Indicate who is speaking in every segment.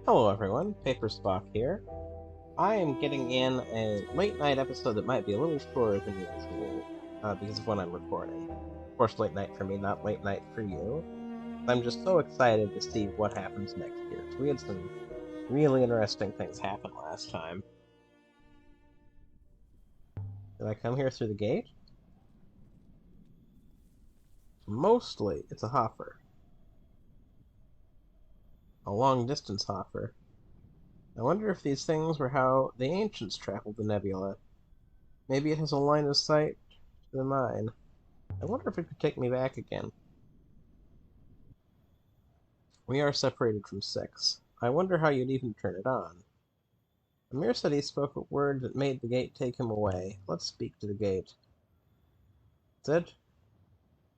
Speaker 1: Hello everyone, PaperSpock here. I am getting in a late night episode that might be a little shorter than usual, because of when I'm recording. Of course, late night for me, not late night for you. I'm just so excited to see what happens next year, because we had some really interesting things happen last time. Did I come here through the gate? Mostly, it's a hopper. A long-distance hopper. I wonder if these things were how the ancients traveled the nebula. Maybe it has a line of sight to the mine. I wonder if it could take me back again. We are separated from 6. I wonder how you'd even turn it on. Amir said he spoke a word that made the gate take him away. Let's speak to the gate. Zed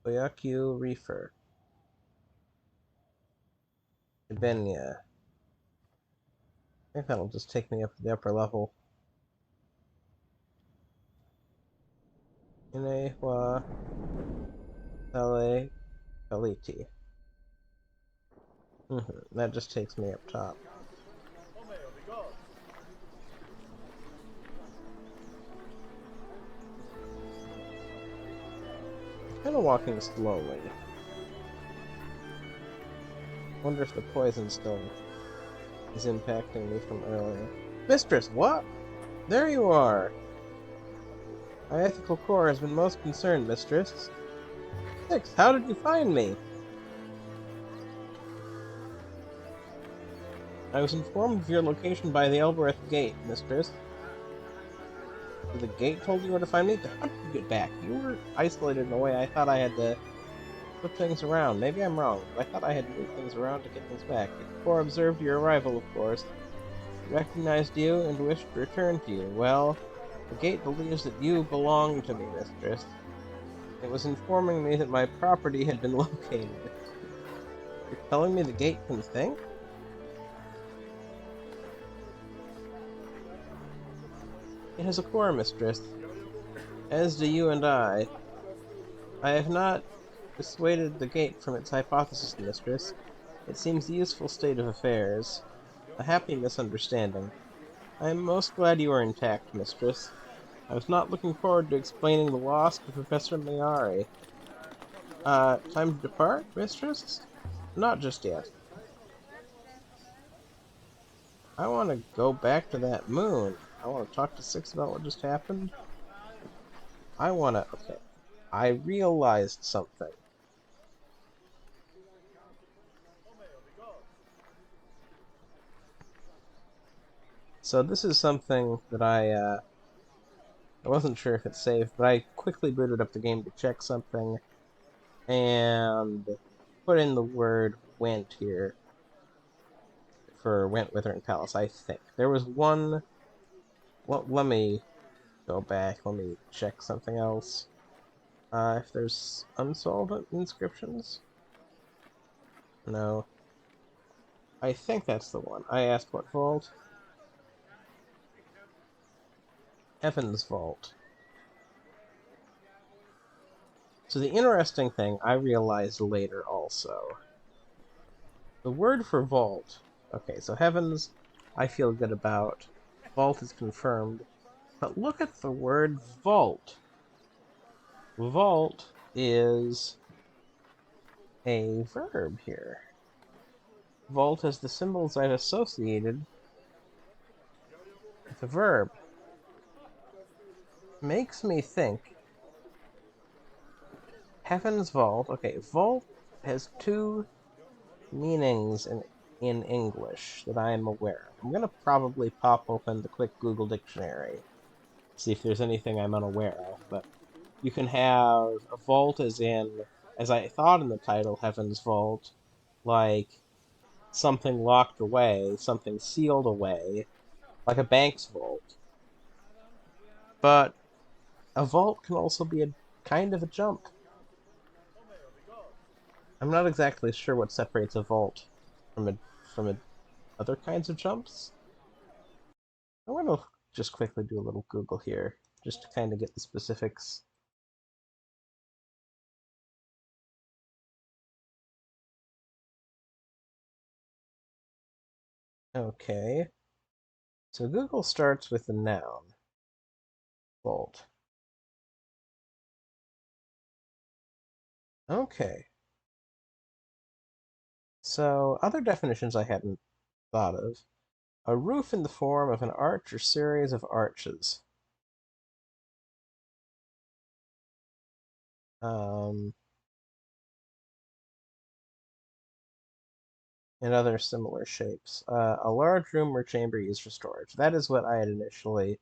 Speaker 1: Oyakyu Reefer. Ibenya. I think that'll just take me up to the upper level. Inehwa Tale Kaliti. That just takes me up top. Kind of walking slowly. Wonder if the poison still is impacting me from earlier. Mistress, what? There you are! My ethical core has been most concerned, mistress. 6, how did you find me? I was informed of your location by the Elbereth Gate, mistress. So the gate told you where to find me? How did you get back? You were isolated in a way I thought I had to put things around. Maybe I'm wrong, but I thought I had to move things around to get things back. The Corps observed your arrival, of course. Recognized you and wished to return to you. Well, the gate believes that you belong to me, mistress. It was informing me that my property had been located. You're telling me the gate can think? It has a core, mistress. As do you and I. I have not dissuaded the gate from its hypothesis, mistress. It seems a useful state of affairs. A happy misunderstanding. I am most glad you are intact, mistress. I was not looking forward to explaining the loss to Professor Mayari. Time to depart, mistress? Not just yet. I want to go back to that moon. I want to talk to 6 about what just happened. Okay. I realized something. So this is something that I wasn't sure if it's saved, but I quickly booted up the game to check something and put in the word went here for Went Withering Palace, I think. There was one. Well, let me go back. Let me check something else. If there's unsolved inscriptions? No. I think that's the one. I asked what vault? Heaven's Vault. So the interesting thing I realized later also. The word for vault. Okay, so heavens, I feel good about. Vault is confirmed. But look at the word vault. Vault is a verb here. Vault has the symbols I've associated with a verb. Makes me think. Heaven's Vault. Okay, vault has 2 meanings in English that I am aware of. I'm going to probably pop open the quick Google Dictionary, see if there's anything I'm unaware of, but you can have a vault as in, as I thought in the title, Heaven's Vault, like something locked away, something sealed away, like a bank's vault. But a vault can also be a kind of a jump. I'm not exactly sure what separates a vault from other kinds of jumps. I want to just quickly do a little Google here, just to kind of get the specifics. Okay. So Google starts with the noun, vault. Okay. So other definitions I hadn't thought of. A roof in the form of an arch or series of arches. Um, and other similar shapes. A large room or chamber used for storage. That is what I had initially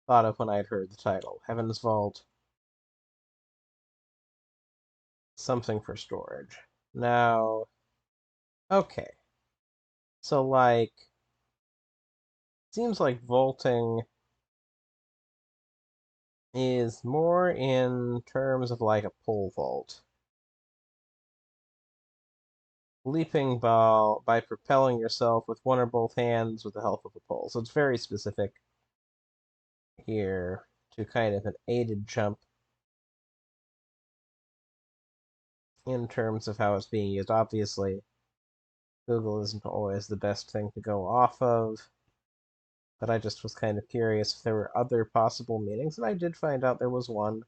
Speaker 1: thought of when I had heard the title. Heaven's Vault, something for storage. Now, okay. So, like, seems like vaulting is more in terms of like a pole vault. Leaping by propelling yourself with one or both hands with the help of a pole. So it's very specific here to kind of an aided jump in terms of how it's being used. Obviously, Google isn't always the best thing to go off of, but I just was kind of curious if there were other possible meanings, and I did find out there was one,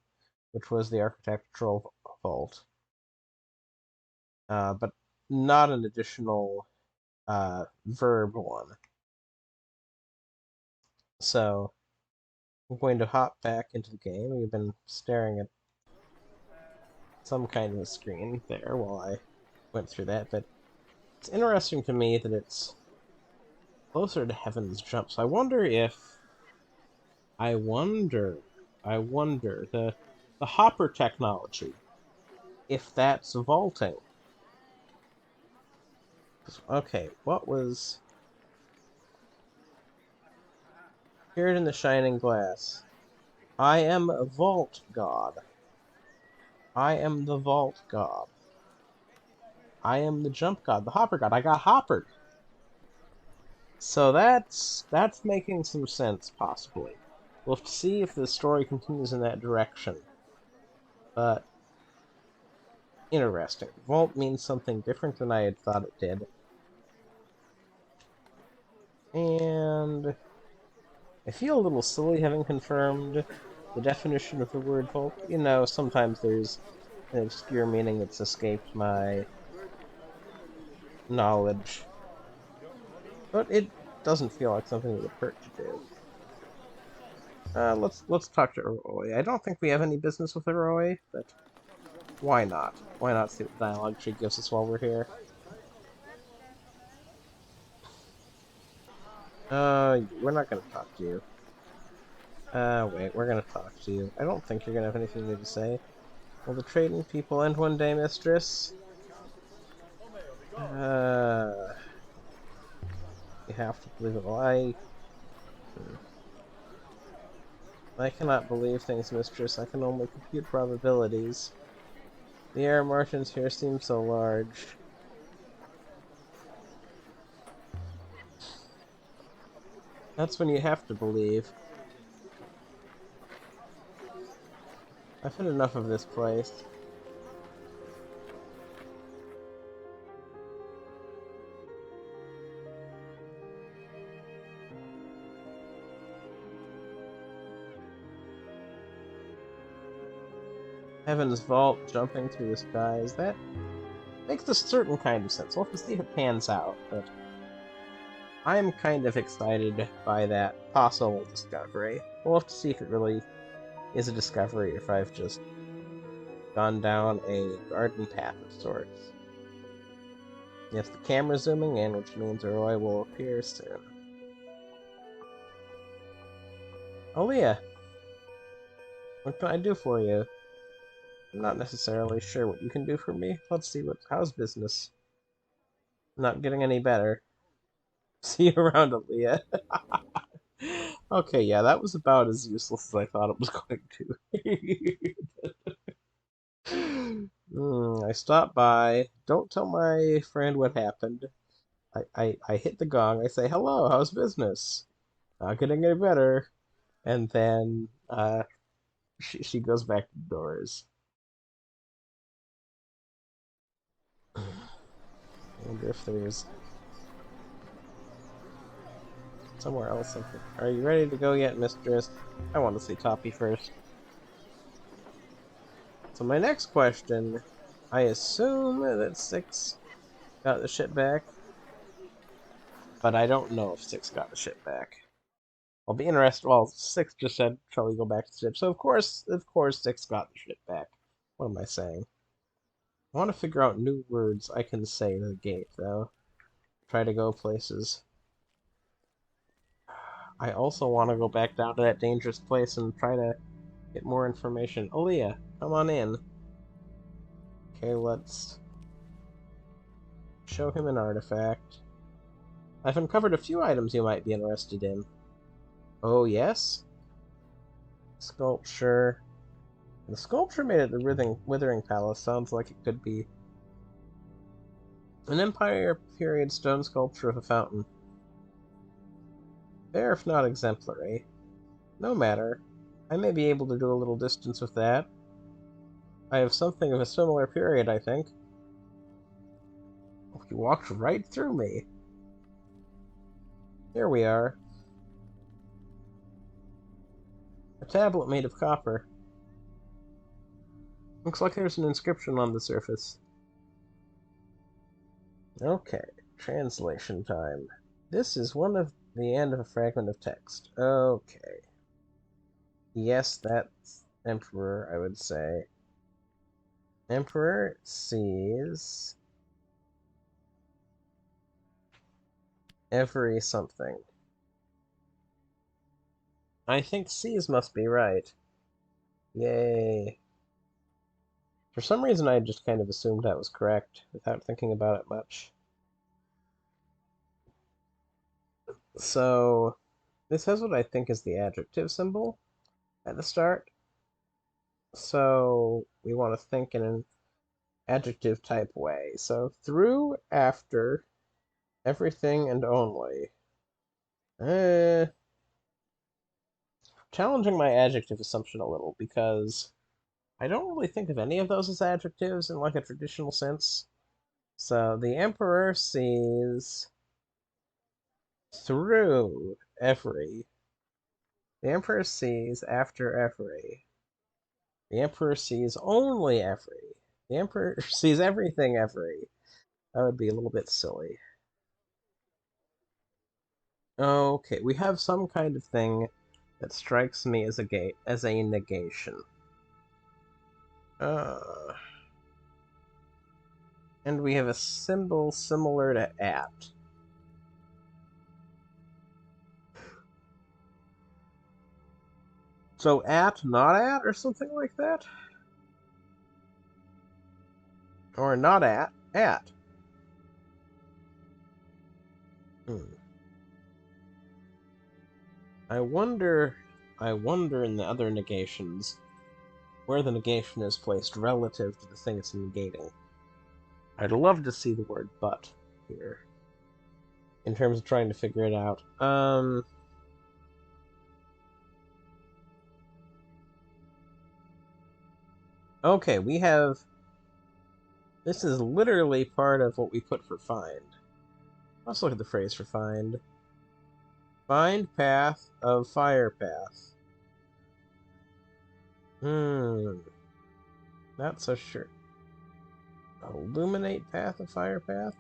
Speaker 1: which was the architectural vault, but not an additional verb one. So I'm going to hop back into the game. We've been staring at some kind of a screen there while I went through that, but it's interesting to me that it's closer to Heaven's Jump. So I wonder, I wonder the hopper technology, if that's vaulting. Okay, what was appeared in the shining glass? I am a vault god. I am the vault god. I am the jump god, the hopper god. I got hoppered. So that's making some sense, possibly. We'll have to see if the story continues in that direction. But interesting. Vault means something different than I had thought it did. And I feel a little silly having confirmed the definition of the word vault. You know, sometimes there's an obscure meaning that's escaped my knowledge. But it doesn't feel like something that would hurt to do. Let's talk to Roy. I don't think we have any business with Roy, but why not? Why not see what the dialogue tree gives us while we're here? We're not gonna talk to you. Wait, we're gonna talk to you. I don't think you're gonna have anything new to say. Will the trading people end one day, mistress? Uh, you have to believe it. Well, I cannot believe things, mistress. I can only compute probabilities. The air margins here seem so large. That's when you have to believe. I've had enough of this place. Heaven's vault jumping through the skies. That makes a certain kind of sense. We'll have to see if it pans out, but I'm kind of excited by that possible discovery. We'll have to see if it really is a discovery, if I've just gone down a garden path of sorts. Yes, the camera's zooming in, which means Roy will appear soon. Oh, Leah, what can I do for you? I'm not necessarily sure what you can do for me. Let's see how's business. Not getting any better. See you around, Aaliyah. Okay, yeah, that was about as useless as I thought it was going to. I stopped by. Don't tell my friend what happened. I hit the gong. I say, hello, how's business? Not getting any better. And then she goes back to the doors. I wonder if there's somewhere else. Are you ready to go yet, mistress? I want to see Toppy first. So my next question, I assume that 6 got the ship back, but I don't know if 6 got the ship back. I'll be interested. Well, 6 just said, shall we go back to the ship? So of course 6 got the ship back. What am I saying? I want to figure out new words I can say to the gate, though. Try to go places. I also want to go back down to that dangerous place and try to get more information. Aaliyah, come on in. Okay, let's show him an artifact. I've uncovered a few items you might be interested in. Oh, yes? Sculpture. The sculpture made at the Withering Palace sounds like it could be an Empire period stone sculpture of a fountain. Fair if not exemplary. No matter. I may be able to do a little distance with that. I have something of a similar period, I think. Oh, you walked right through me. Here we are. A tablet made of copper. Looks like there's an inscription on the surface. Okay, translation time. This is one of the end of a fragment of text. Okay. Yes, that's Emperor, I would say. Emperor sees every something. I think C's must be right. Yay. For some reason, I just kind of assumed that was correct without thinking about it much. So, this has what I think is the adjective symbol at the start. So, we want to think in an adjective type way. So, through, after, everything, and only. Challenging my adjective assumption a little because I don't really think of any of those as adjectives in like a traditional sense. So the Emperor sees through every. The Emperor sees after every. The Emperor sees only every. The Emperor sees everything every. That would be a little bit silly. Okay, we have some kind of thing that strikes me as a negation. And we have a symbol similar to at. So at, not at, or something like that? Or not at, at. I wonder in the other negations where the negation is placed relative to the thing it's negating. I'd love to see the word but here in terms of trying to figure it out. Okay, we have... This is literally part of what we put for find. Let's look at the phrase for find. Find path of fire path. Not so sure. Illuminate path of fire path?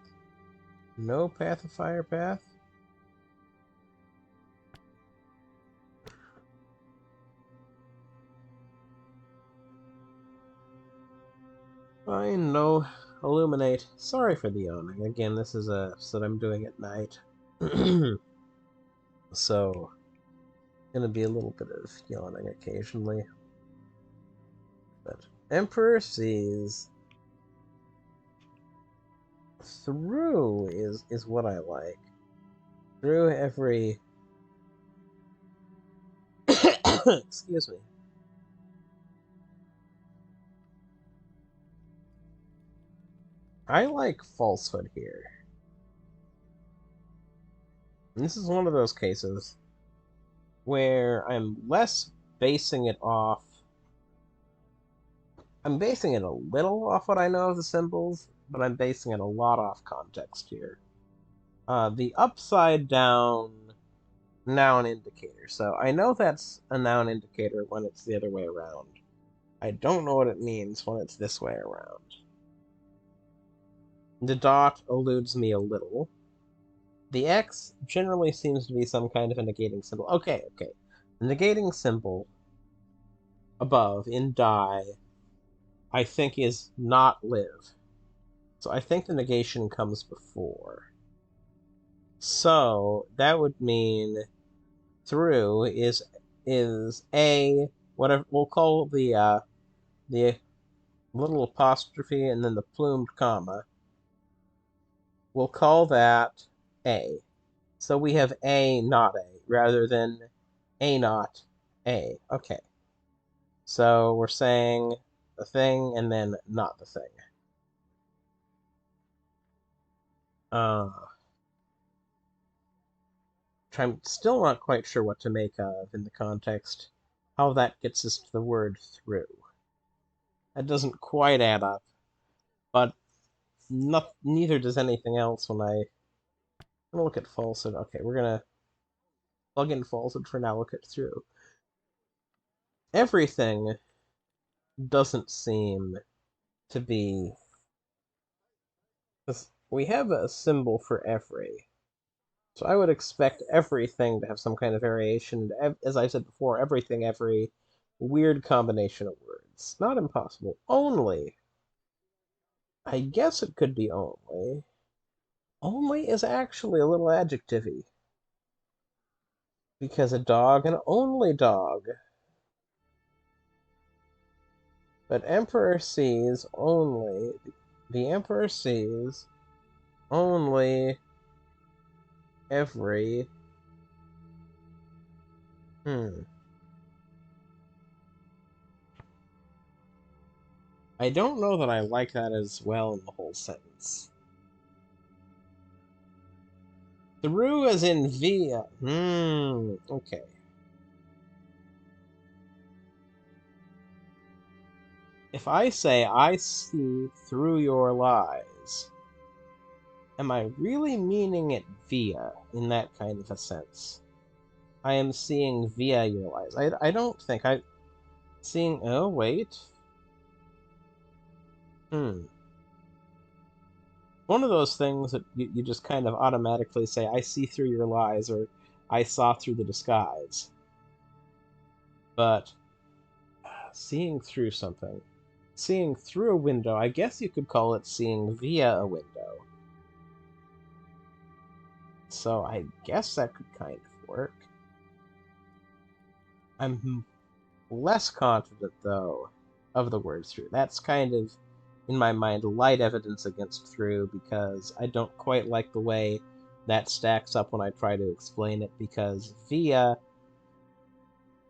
Speaker 1: No path of fire path? Fine, no. Illuminate. Sorry for the yawning. Again, this is a episode I'm doing at night. So, gonna be a little bit of yawning occasionally. But Emperor sees through is what I like. Through every excuse me. I like falsehood here. And this is one of those cases where I'm less basing it off. I'm basing it a little off what I know of the symbols, but I'm basing it a lot off context here. The upside down noun indicator. So I know that's a noun indicator when it's the other way around. I don't know what it means when it's this way around. The dot eludes me a little. The X generally seems to be some kind of a negating symbol. Okay. The negating symbol above in die, I think, is not live. So I think the negation comes before. So that would mean through is a whatever we'll call the little apostrophe and then the plumed comma. We'll call that a. So we have a not a rather than a not a. Okay. So we're saying the thing and then not the thing. I'm still not quite sure what to make of in the context, how that gets us to the word through. That doesn't quite add up, but neither does anything else when I'm gonna look at falsehood. Okay, we're gonna plug in falsehood for now, look at through. Everything doesn't seem to be... We have a symbol for every, so I would expect everything to have some kind of variation. As I said before, everything, every weird combination of words. Not impossible. Only. I guess it could be only. Only is actually a little adjective-y. Because a dog, an only dog. But Emperor sees only. The Emperor sees only every. I don't know that I like that as well in the whole sentence. Through as in via. Okay. If I say I see through your lies, am I really meaning it via in that kind of a sense? I am seeing via your lies. I don't think I seeing. Oh wait. One of those things that you just kind of automatically say, I see through your lies, or I saw through the disguise. But seeing through something, seeing through a window, I guess you could call it seeing via a window. So I guess that could kind of work. I'm less confident, though, of the word through. That's kind of, in my mind, light evidence against through, because I don't quite like the way that stacks up when I try to explain it, because via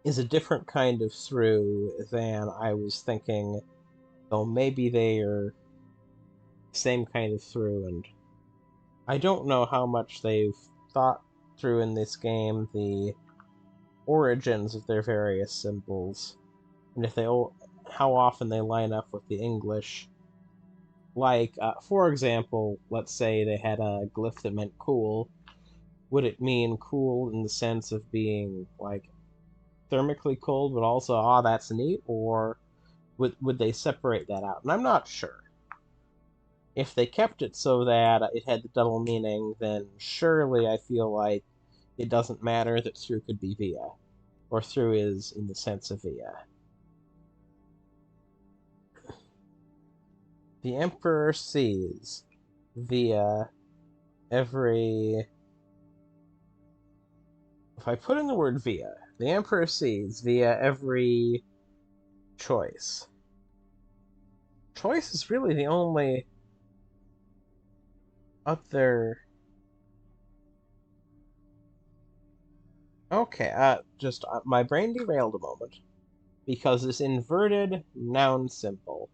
Speaker 1: is a different kind of through than I was thinking, though maybe they are the same kind of through, and I don't know how much they've thought through in this game the origins of their various symbols, and if they how often they line up with the English. Like, for example, let's say they had a glyph that meant cool. Would it mean cool in the sense of being, like, thermically cold, but also, that's neat? Or would they separate that out? And I'm not sure. If they kept it so that it had the double meaning, then surely I feel like it doesn't matter that through could be via, or through is in the sense of via. The Emperor sees via every... If I put in the word via, the Emperor sees via every choice. Choice is really the only up there. Okay, just my brain derailed a moment because this inverted noun symbol.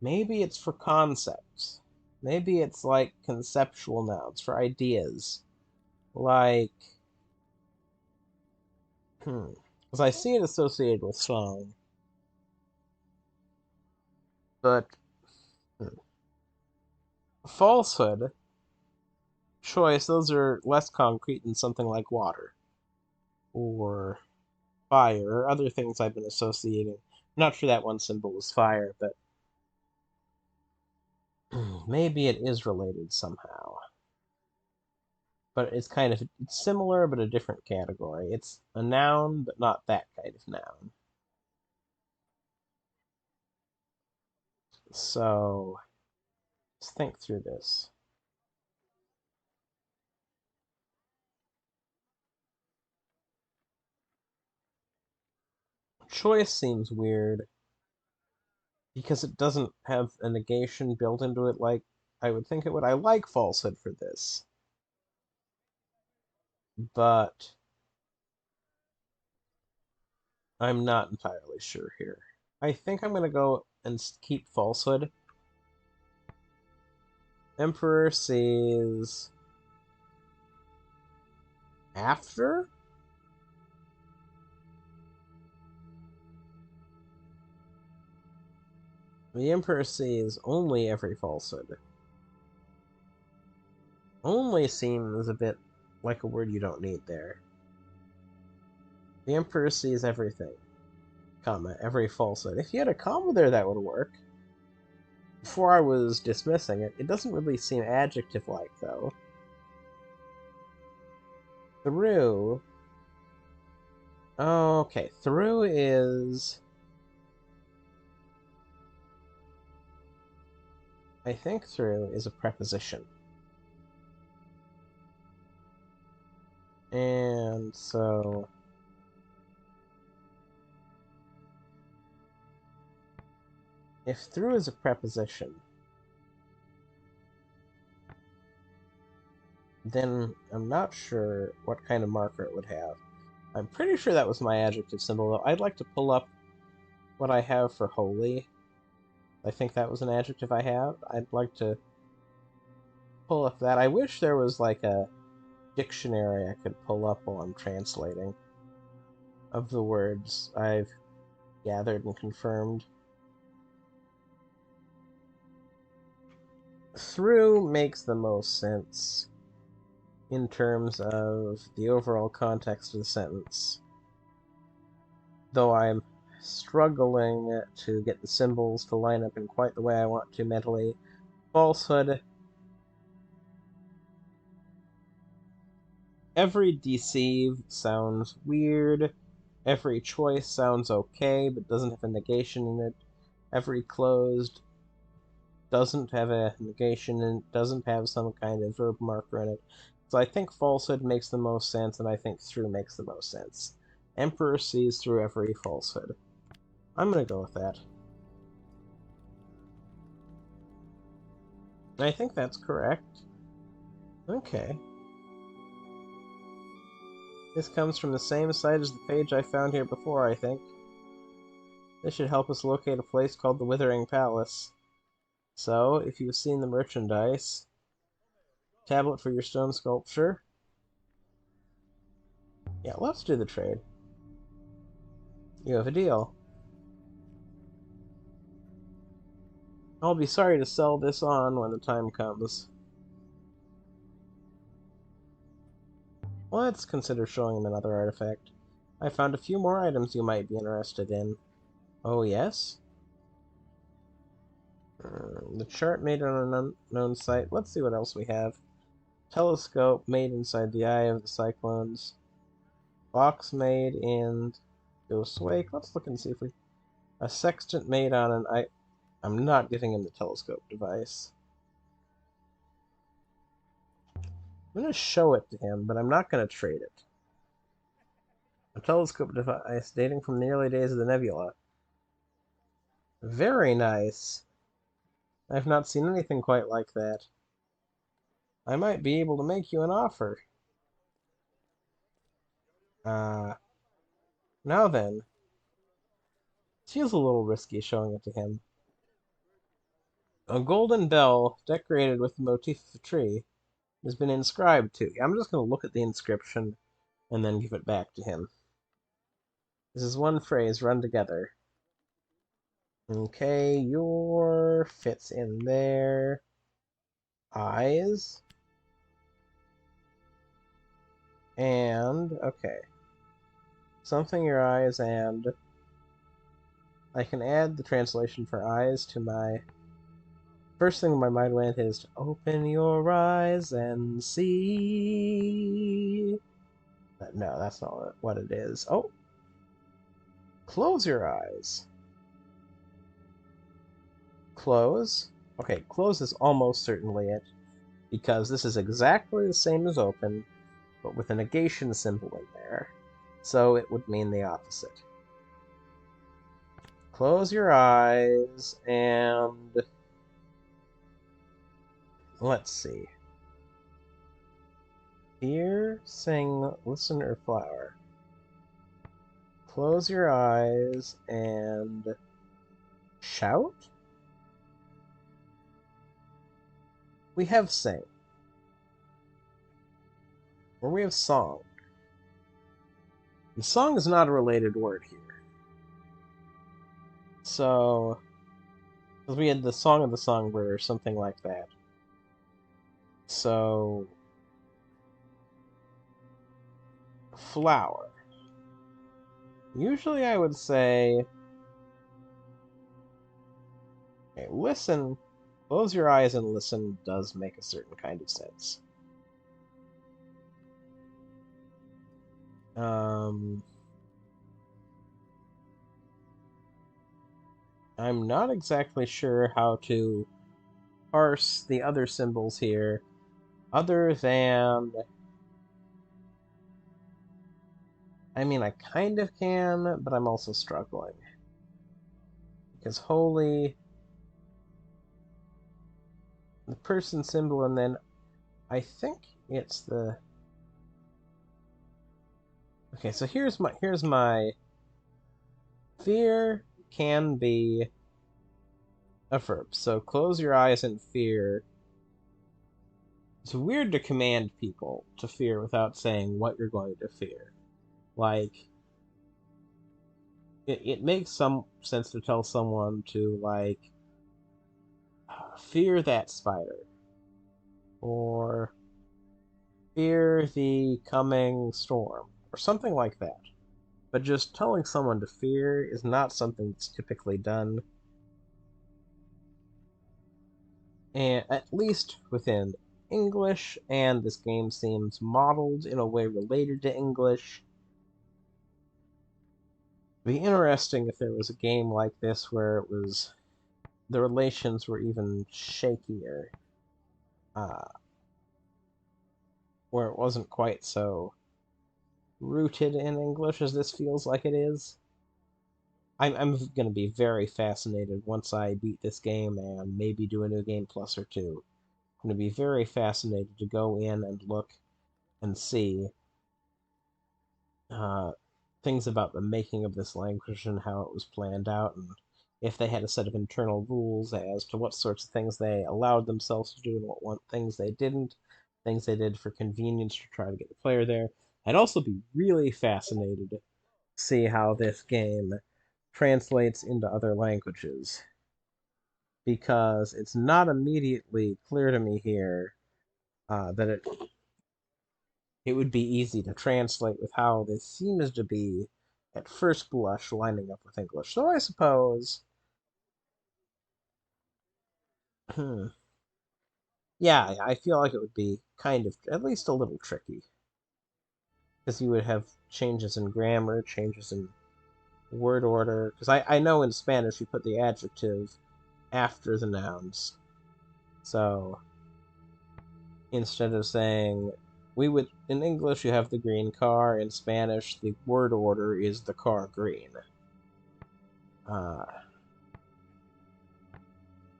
Speaker 1: Maybe it's for concepts. Maybe it's like conceptual nouns for ideas. Like, because I see it associated with song, but falsehood choice, those are less concrete than something like water or fire or other things I've been associating. I'm not sure that one symbol was fire, but maybe it is related somehow. But it's kind of it's similar, but a different category. It's a noun, but not that kind of noun. So let's think through this. Choice seems weird because it doesn't have a negation built into it like I would think it would. I like falsehood for this, but I'm not entirely sure here. I think I'm going to go and keep falsehood. Emperor sees after? The Emperor sees only every falsehood. Only seems a bit like a word you don't need there. The Emperor sees everything, comma, every falsehood. If you had a comma there, that would work. Before I was dismissing it, it doesn't really seem adjective-like, though. Through... Okay, through is... I think through is a preposition. And so... if through is a preposition, then I'm not sure what kind of marker it would have. I'm pretty sure that was my adjective symbol, though. I'd like to pull up what I have for holy. I think that was an adjective I have. I'd like to pull up that. I wish there was like a dictionary I could pull up while I'm translating of the words I've gathered and confirmed. Through makes the most sense in terms of the overall context of the sentence, though I'm struggling to get the symbols to line up in quite the way I want to mentally. Falsehood. Every deceive sounds weird. Every choice sounds okay, but doesn't have a negation in it. Every closed doesn't have a negation and doesn't have some kind of verb marker in it. So I think falsehood makes the most sense, and I think through makes the most sense. Emperor sees through every falsehood. I'm gonna go with that. I think that's correct. Okay. This comes from the same site as the page I found here before, I think. This should help us locate a place called the Withering Palace. So, if you've seen the merchandise, tablet for your stone sculpture. Yeah, let's do the trade. You have a deal. I'll be sorry to sell this on when the time comes. Let's consider showing him another artifact. I found a few more items you might be interested in. Oh, yes? The chart made on an unknown site. Let's see what else we have. Telescope made inside the eye of the cyclones. Box made in Ghost Wake. Let's look and see if we... A sextant made on an... I'm not giving him the telescope device. I'm going to show it to him, but I'm not going to trade it. A telescope device dating from the early days of the nebula. Very nice. I've not seen anything quite like that. I might be able to make you an offer. Now then. It feels a little risky showing it to him. A golden bell decorated with the motif of a tree has been inscribed to you. I'm just going to look at the inscription and then give it back to him. This is one phrase run together. Okay, your fits in there. Eyes. And, okay. Something your eyes, and I can add the translation for eyes to my... First thing my mind went is to open your eyes and see. But no, that's not what it is. Oh, close your eyes. Close. Okay, close is almost certainly it, because this is exactly the same as open, but with a negation symbol in there. So it would mean the opposite. Close your eyes, and... let's see. Hear, sing, listen, or flower. Close your eyes, and... shout? We have sing. Or we have song. And song is not a related word here. So... because we had the Song of the Songbird or something like that. So... flower. Usually I would say... okay, listen. Close your eyes and listen does make a certain kind of sense. I'm not exactly sure how to parse the other symbols here, other than... I mean, I kind of can, but I'm also struggling. Because holy... the person symbol, and then I think it's the... okay, so here's my... fear can be a verb. So close your eyes and fear. It's weird to command people to fear without saying what you're going to fear. Like, it makes some sense to tell someone to, like, fear that spider. Or fear the coming storm. Or something like that. But just telling someone to fear is not something that's typically done. And at least within English, and this game seems modeled in a way related to English. It'd be interesting if there was a game like this where it was the relations were even shakier, uh, where it wasn't quite so rooted in English as this feels like it is. I'm going to be very fascinated once I beat this game and maybe do a new game plus or two. I'm going to be very fascinated to go in and look and see uh, things about the making of this language and how it was planned out, and if they had a set of internal rules as to what sorts of things they allowed themselves to do and what things they didn't, things they did for convenience to try to get the player there. I'd also be really fascinated to see how this game translates into other languages, because it's not immediately clear to me here that it would be easy to translate with how this seems to be, at first blush, lining up with English. So I suppose... yeah, I feel like it would be kind of, at least a little tricky. Because you would have changes in grammar, changes in word order. Because I know in Spanish you put the adjective after the nouns. So instead of saying... in English you have the green car, in Spanish the word order is the car green.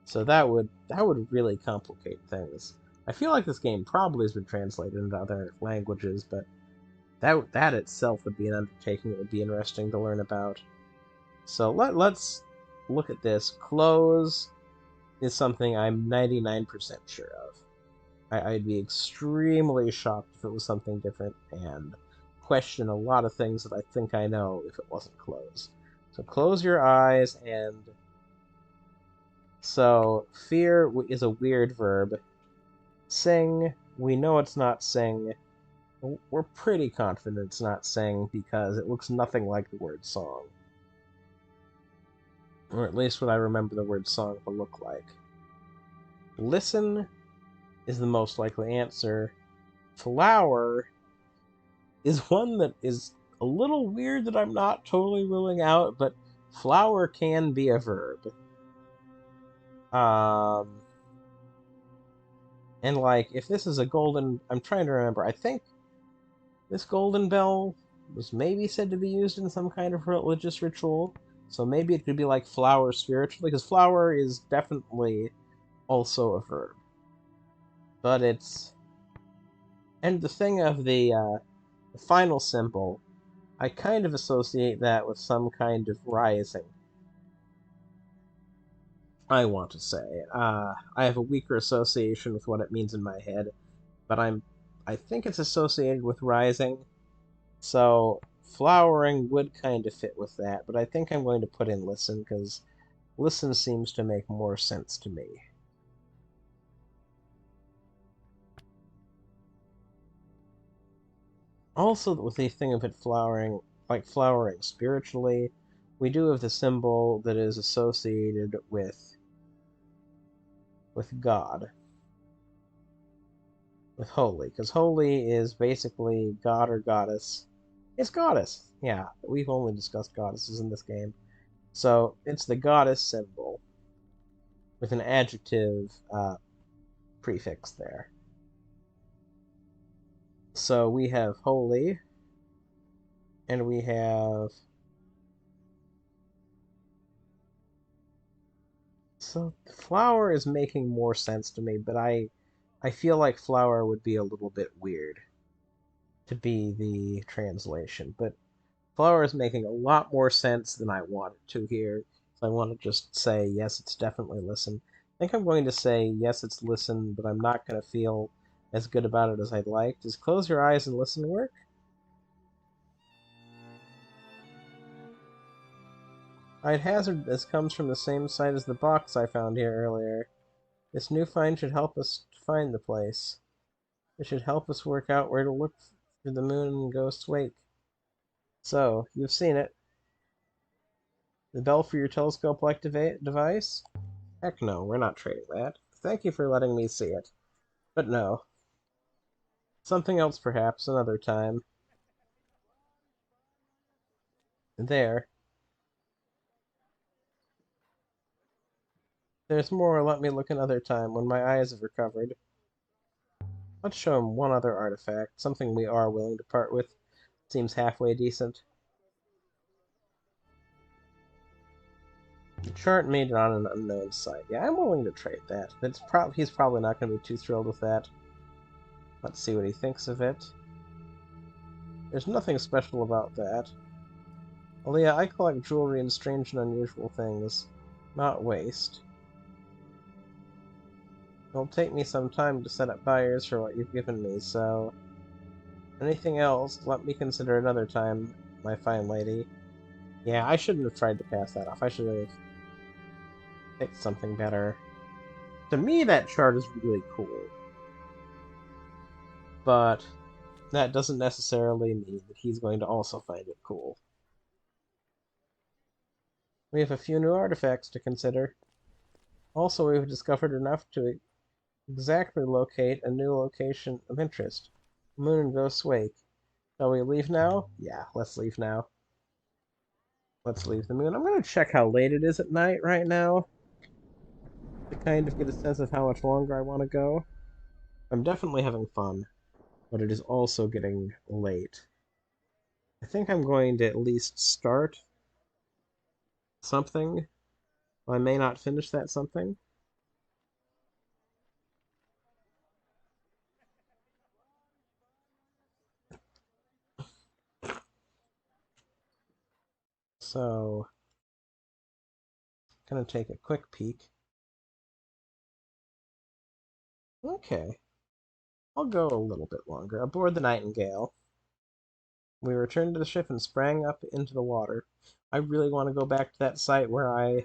Speaker 1: So that would really complicate things. I feel like this game probably has been translated into other languages, but that itself would be an undertaking that would be interesting to learn about. So let's look at this. Close is something I'm 99% sure of. I'd be extremely shocked if it was something different, and question a lot of things that I think I know if it wasn't close. So close your eyes, and... so fear is a weird verb. Sing, we know it's not sing. We're pretty confident it's not sang because it looks nothing like the word song. Or at least what I remember the word song to look like. Listen is the most likely answer. Flower is one that is a little weird that I'm not totally ruling out, but flower can be a verb. And like, if this is a golden, I'm trying to remember, I think this golden bell was maybe said to be used in some kind of religious ritual, so maybe it could be like flower spiritually, because flower is definitely also a verb. But it's... And the thing of the final symbol, I kind of associate that with some kind of rising, I want to say. I have a weaker association with what it means in my head, but I think it's associated with rising, so flowering would kind of fit with that, but I think I'm going to put in listen, because listen seems to make more sense to me. Also, with the thing of it flowering, like flowering spiritually, we do have the symbol that is associated with God, with holy, because holy is basically god or goddess. It's goddess. Yeah, we've only discussed goddesses in this game. So it's the goddess symbol with an adjective prefix there. So we have holy, and we have... So flower is making more sense to me, but I feel like flower would be a little bit weird to be the translation. But flower is making a lot more sense than I want it to here. So I want to just say, yes, it's definitely listen. I think I'm going to say, yes, it's listen, but I'm not going to feel as good about it as I'd like. Does close your eyes and listen work? I'd hazard this comes from the same site as the box I found here earlier. This new find should help us find the place. It should help us work out where to look for the moon and Ghost's wake. So, you've seen it. The bell for your telescope-like device? Heck no, we're not trading that. Thank you for letting me see it. But no. Something else perhaps, another time. There. There's more, let me look another time, when my eyes have recovered. Let's show him one other artifact, something we are willing to part with. Seems halfway decent. The chart made it on an unknown site. Yeah, I'm willing to trade that. He's probably not going to be too thrilled with that. Let's see what he thinks of it. There's nothing special about that. Well, yeah, I collect jewelry and strange and unusual things. Not waste. It'll take me some time to set up buyers for what you've given me, so... Anything else, let me consider another time, my fine lady. Yeah, I shouldn't have tried to pass that off. I should have picked something better. To me, that chart is really cool. But that doesn't necessarily mean that he's going to also find it cool. We have a few new artifacts to consider. Also, we've discovered enough to exactly locate a new location of interest. Moon and Ghost's Wake. Shall we leave now? Yeah, let's leave now. Let's leave the moon. I'm going to check how late it is at night right now to kind of get a sense of how much longer I want to go. I'm definitely having fun, but it is also getting late. I think I'm going to at least start something. I may not finish that something. So, gonna take a quick peek. Okay, I'll go a little bit longer. Aboard the Nightingale, we returned to the ship and sprang up into the water. I really want to go back to that site where I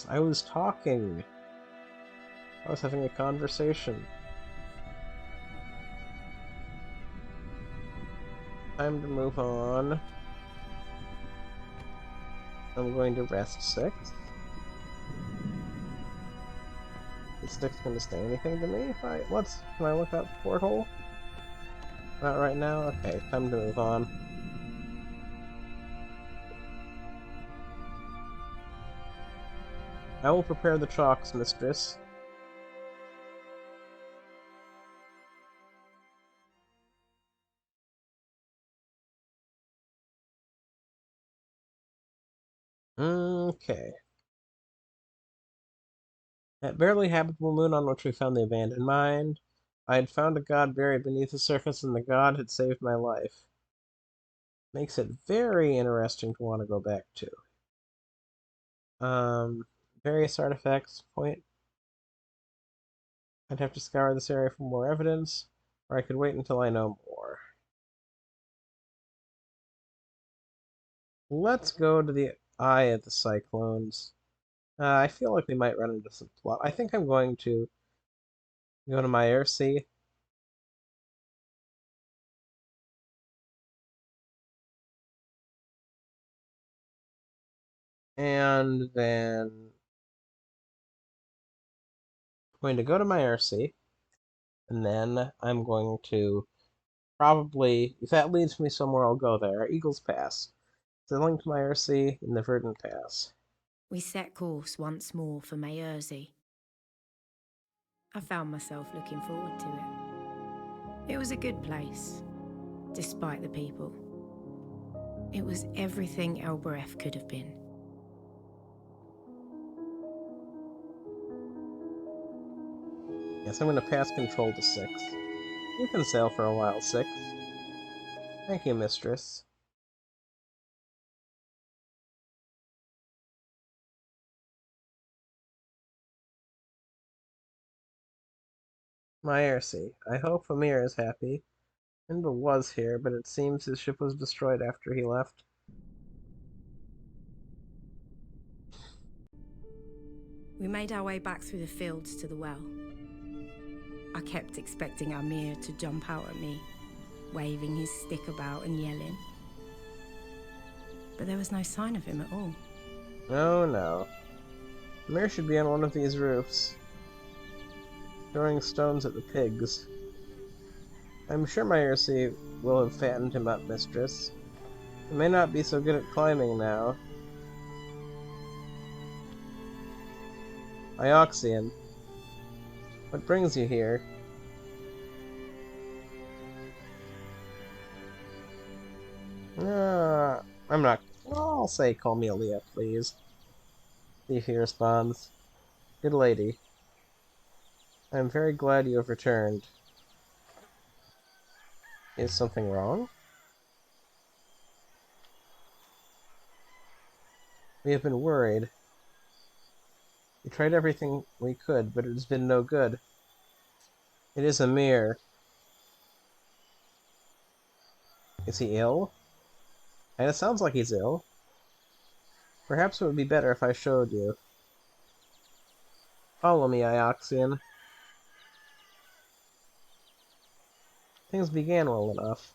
Speaker 1: was talking. I was having a conversation. Time to move on. I'm going to rest 6. Is 6 going to say anything to me? If I can I look up porthole? Not right now? Okay, time to move on. I will prepare the chalks, mistress. Okay. That barely habitable moon on which we found the abandoned mine, I had found a god buried beneath the surface, and the god had saved my life. Makes it very interesting to want to go back to. Various artifacts point. I'd have to scour this area for more evidence, or I could wait until I know more. Let's go to the eye of the cyclones. I feel like we might run into some plot. I think I'm going to go to my Sea. And then I'm going to go to my Sea. And then I'm going to probably, if that leads me somewhere, I'll go there. Eagles Pass. Sailing to my Sea in the Verdant Pass.
Speaker 2: We set course once more for Mayerzy. I found myself looking forward to it. It was a good place, despite the people. It was everything Elbereth could have been.
Speaker 1: Yes, I'm going to pass control to 6. You can sail for a while, 6. Thank you, mistress. My Sea. I hope Amir is happy. Inba was here, but it seems his ship was destroyed after he left.
Speaker 2: We made our way back through the fields to the well. I kept expecting Amir to jump out at me, waving his stick about and yelling. But there was no sign of him at all.
Speaker 1: Oh no. Amir should be on one of these roofs, throwing stones at the pigs. I'm sure my Sea will have fattened him up, mistress. He may not be so good at climbing now. Ioxian, what brings you here? I'm not. I'll say call me Aaliyah, please. See if he responds. Good lady. I'm very glad you have returned. Is something wrong? We have been worried. We tried everything we could, but it has been no good. It is Amir. Is he ill? And it sounds like he's ill. Perhaps it would be better if I showed you. Follow me, Ioxian. Things began well enough.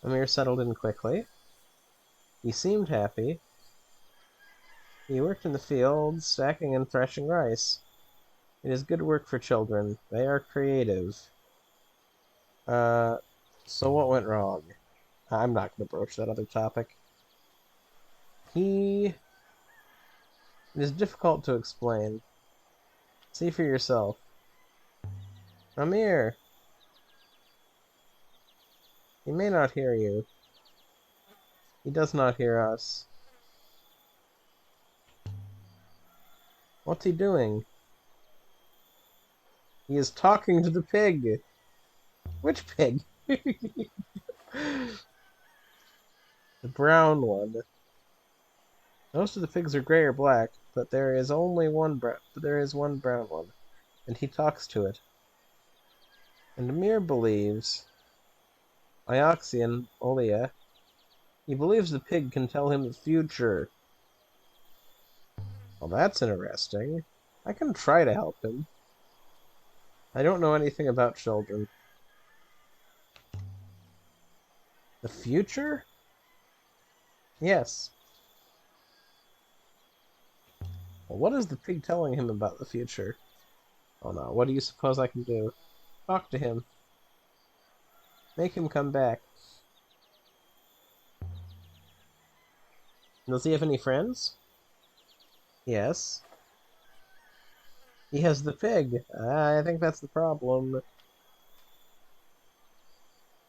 Speaker 1: Amir settled in quickly. He seemed happy. He worked in the fields, stacking and threshing rice. It is good work for children. They are creative. So what went wrong? I'm not going to broach that other topic. It is difficult to explain. See for yourself. Amir! He may not hear you. He does not hear us. What's he doing? He is talking to the pig! Which pig? The brown one. Most of the pigs are gray or black, but there is one brown one, and he talks to it. And Amir believes, Ioxian, Olia, he believes the pig can tell him the future. Well, that's interesting. I can try to help him. I don't know anything about children. The future? Yes. Well, what is the pig telling him about the future? Oh no, what do you suppose I can do? Talk to him. Make him come back. Does he have any friends? Yes. He has the pig. I think that's the problem.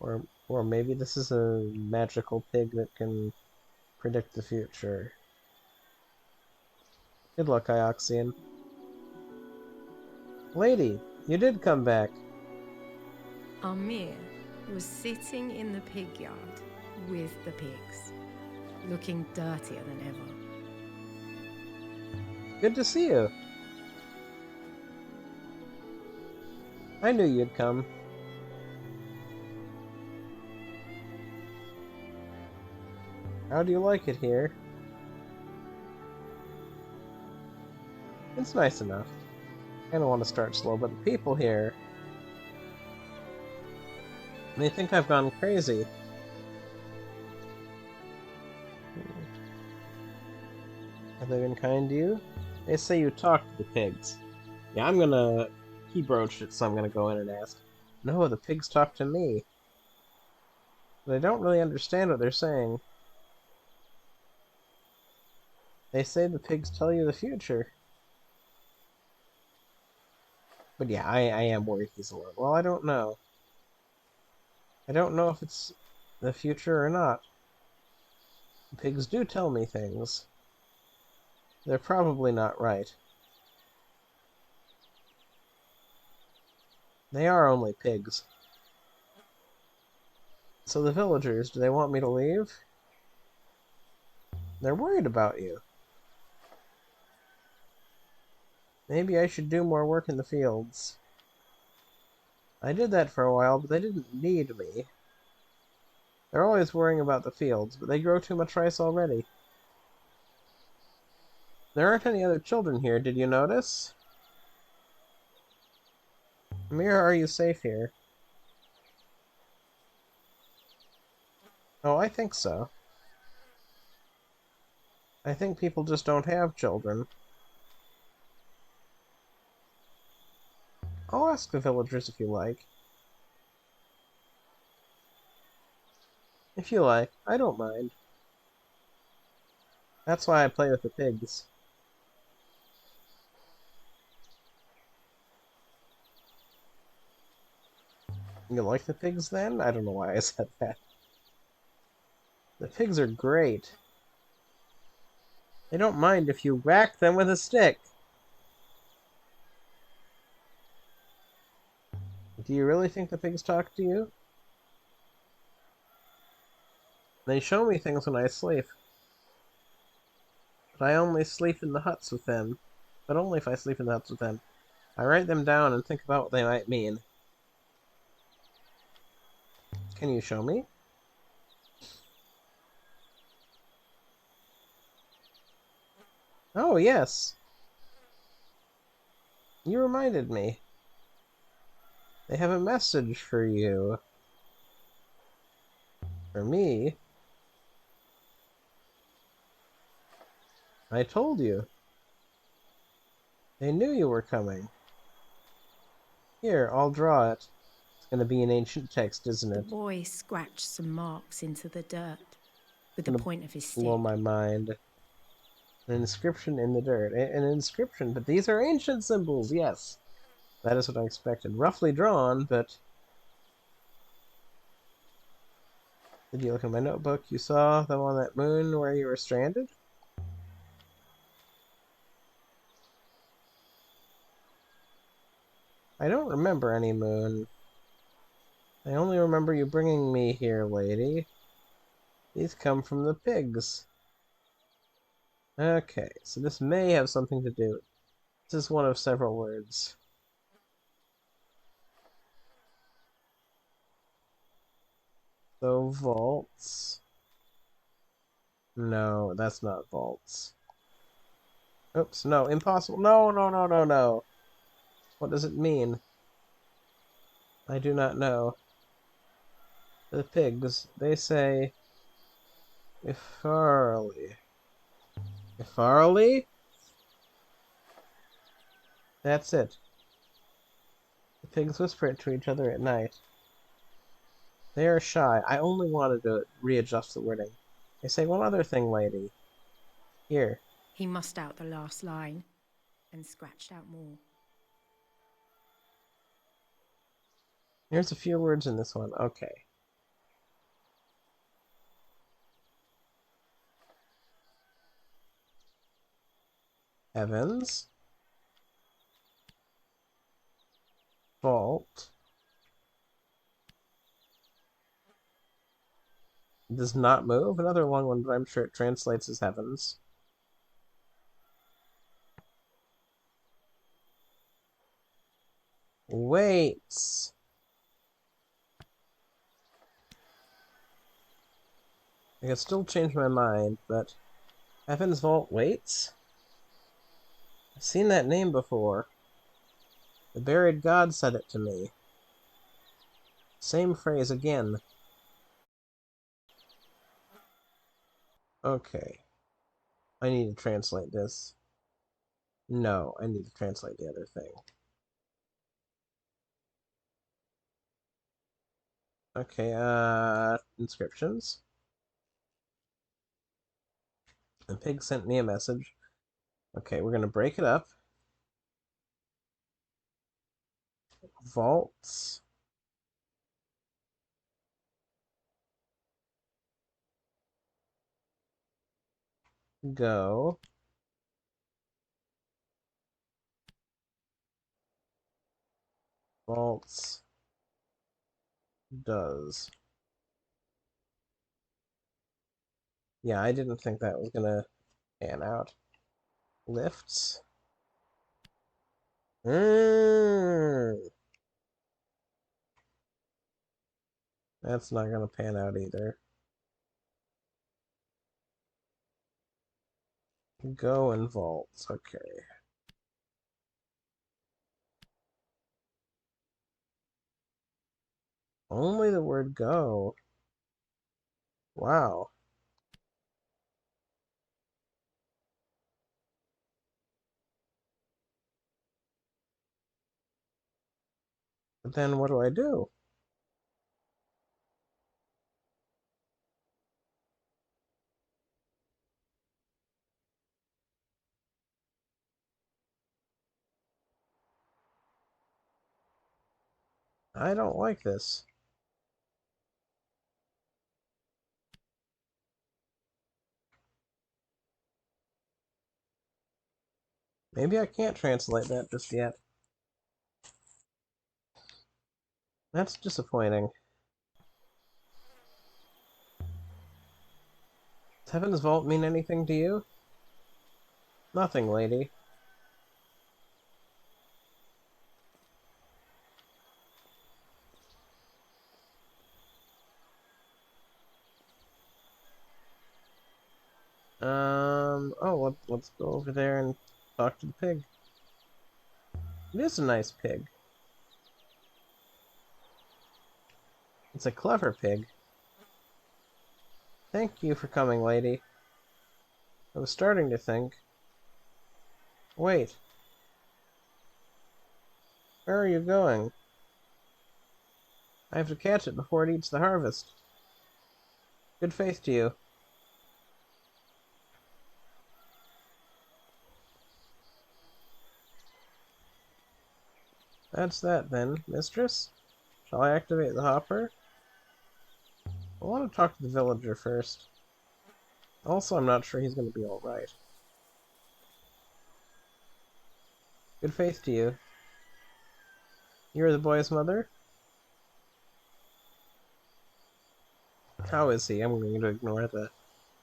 Speaker 1: Or maybe this is a magical pig that can predict the future. Good luck, Ioxian. Lady, you did come back.
Speaker 2: Amir was sitting in the pig yard with the pigs, looking dirtier than ever.
Speaker 1: Good to see you. I knew you'd come. How do you like it here? It's nice enough. I don't want to start slow, but the people here, they think I've gone crazy. Have they been kind to you? They say you talk to the pigs. Yeah, I'm gonna... He broached it, so I'm gonna go in and ask. No, the pigs talk to me. But I don't really understand what they're saying. They say the pigs tell you the future. But yeah, I am worried he's alone. Well, I don't know. I don't know if it's the future or not. The pigs do tell me things. They're probably not right. They are only pigs. So the villagers, do they want me to leave? They're worried about you. Maybe I should do more work in the fields. I did that for a while, but they didn't need me. They're always worrying about the fields, but they grow too much rice already. There aren't any other children here, did you notice? Amir, are you safe here? Oh, I think so. I think people just don't have children. I'll ask the villagers if you like. If you like, I don't mind. That's why I play with the pigs. You like the pigs then? I don't know why I said that. The pigs are great. They don't mind if you whack them with a stick. Do you really think the pigs talk to you? They show me things when I sleep. But I only sleep in the huts with them. But only if I sleep in the huts with them. I write them down and think about what they might mean. Can you show me? Oh, yes. You reminded me. They have a message for you. For me? I told you. They knew you were coming. Here, I'll draw it. It's gonna be an ancient text, isn't
Speaker 2: The
Speaker 1: it?
Speaker 2: boy scratched some marks into the dirt with the
Speaker 1: Gonna
Speaker 2: point of his
Speaker 1: blow
Speaker 2: stick.
Speaker 1: my mind. An inscription in the dirt. An inscription, but these are ancient symbols, yes. That is what I expected. Roughly drawn, but... Did you look at my notebook? You saw them on that moon where you were stranded? I don't remember any moon. I only remember you bringing me here, lady. These come from the pigs. Okay, so this may have something to do. This is one of several words. So, vaults. No, that's not vaults. Oops, no, impossible. No, no, no, no, no. What does it mean? I do not know. The pigs, they say, Ifarli. Ifarli? That's it. The pigs whisper it to each other at night. They are shy. I only wanted to readjust the wording. They say one other thing, lady. Here.
Speaker 2: He mussed out the last line and scratched out more.
Speaker 1: Here's a few words in this one. Okay. Heavens. Vault. Does not move. Another long one, but I'm sure it translates as heavens. Waits. I could still change my mind, but Heaven's Vault waits? I've seen that name before. The buried god said it to me. Same phrase again. Okay. I need to translate this. No, I need to translate the other thing. Okay, inscriptions. The pig sent me a message. Okay, we're gonna break it up. Vaults. Go. Vaults. Does. Yeah, I didn't think that was gonna pan out. Lifts. That's not gonna pan out either. Go and vaults. Okay. Only the word go. Wow. But then what do I do? I don't like this. Maybe I can't translate that just yet. That's disappointing. Does Heaven's Vault mean anything to you? Nothing, lady. Let's go over there and talk to the pig. It is a nice pig. It's a clever pig. Thank you for coming, lady. I was starting to think... Wait. Where are you going? I have to catch it before it eats the harvest. Good faith to you. That's that, then, mistress. Shall I activate the hopper? I want to talk to the villager first. Also, I'm not sure he's going to be alright. Good faith to you. You're the boy's mother? How is he? I'm going to ignore the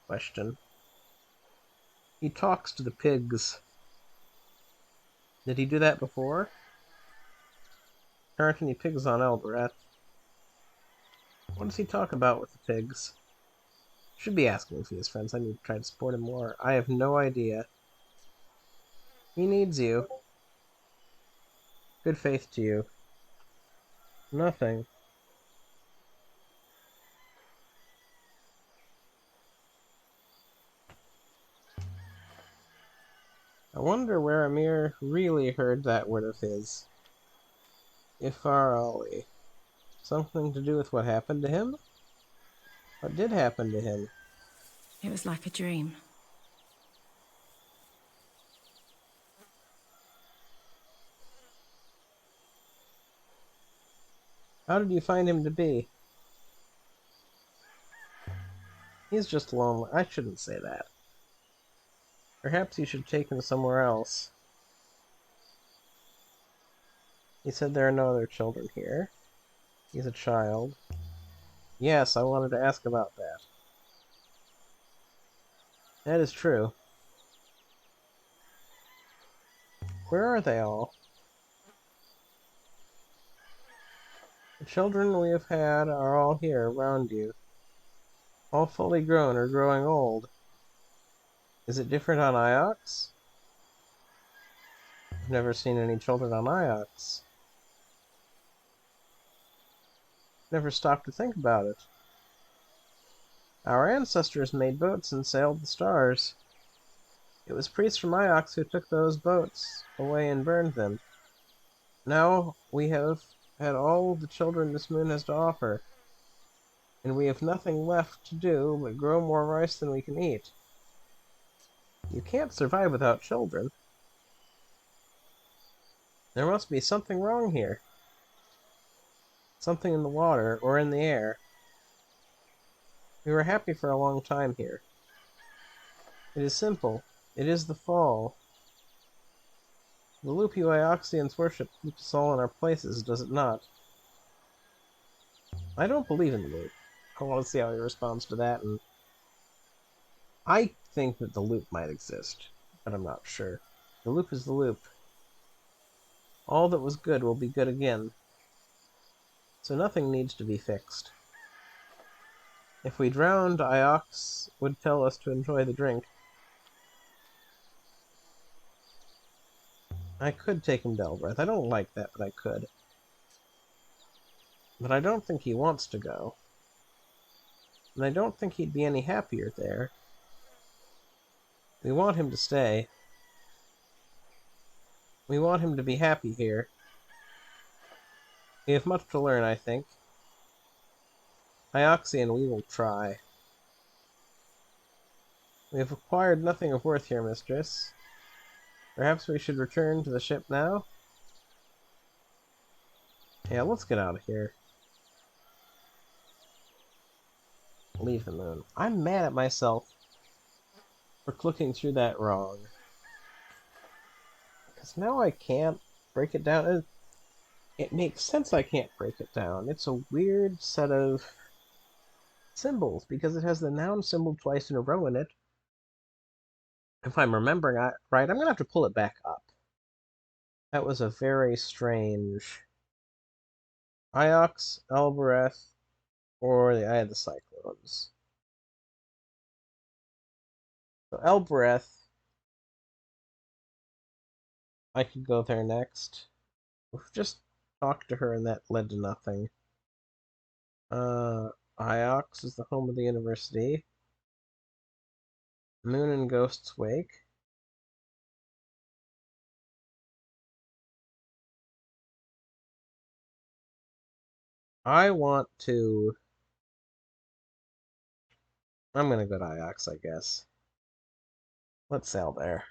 Speaker 1: question. He talks to the pigs. Did he do that before? There aren't any pigs on Eldoret. What does he talk about with the pigs? Should be asking if he has friends. I need to try to support him more. I have no idea. He needs you. Good faith to you. Nothing. I wonder where Amir really heard that word of his. Ifar Something to do with what happened to him? What did happen to him?
Speaker 2: It was like a dream.
Speaker 1: How did you find him to be? He's just lonely. I shouldn't say that. Perhaps you should take him somewhere else. He said there are no other children here. He's a child. Yes, I wanted to ask about that. That is true. Where are they all? The children we have had are all here, around you. All fully grown or growing old. Is it different on Iox? I've never seen any children on Iox. Never stopped to think about it. Our ancestors made boats and sailed the stars. It was priests from Iox who took those boats away and burned them. Now we have had all the children this moon has to offer, and we have nothing left to do but grow more rice than we can eat. You can't survive without children. There must be something wrong here. Something in the water or in the air. We were happy for a long time here. It is simple. It is the fall. The loop you Ioxians worship keeps us all in our places, does it not? I don't believe in the loop. I want to see how he responds to that, and I think that the loop might exist, but I'm not sure. The loop is the loop. All that was good will be good again. So nothing needs to be fixed. If we drowned, Iox would tell us to enjoy the drink. I could take him to Elbreth. I don't like that, but I could. But I don't think he wants to go. And I don't think he'd be any happier there. We want him to stay. We want him to be happy here. We have much to learn, I think. Ioxian, we will try. We have acquired nothing of worth here, mistress. Perhaps we should return to the ship now? Yeah, let's get out of here. Leave the moon. I'm mad at myself for clicking through that wrong. Because now I can't break it down. It makes sense I can't break it down. It's a weird set of symbols, because it has the noun symbol twice in a row in it. If I'm remembering right, I'm going to have to pull it back up. That was a very strange... Iox, Elbereth, or the Eye of the Cyclones. So Elbereth, I could go there next. We've just talked to her and that led to nothing. Iox is the home of the university. Moon and Ghost's Wake. I want to... I'm gonna go to Iox, I guess. Let's sail there.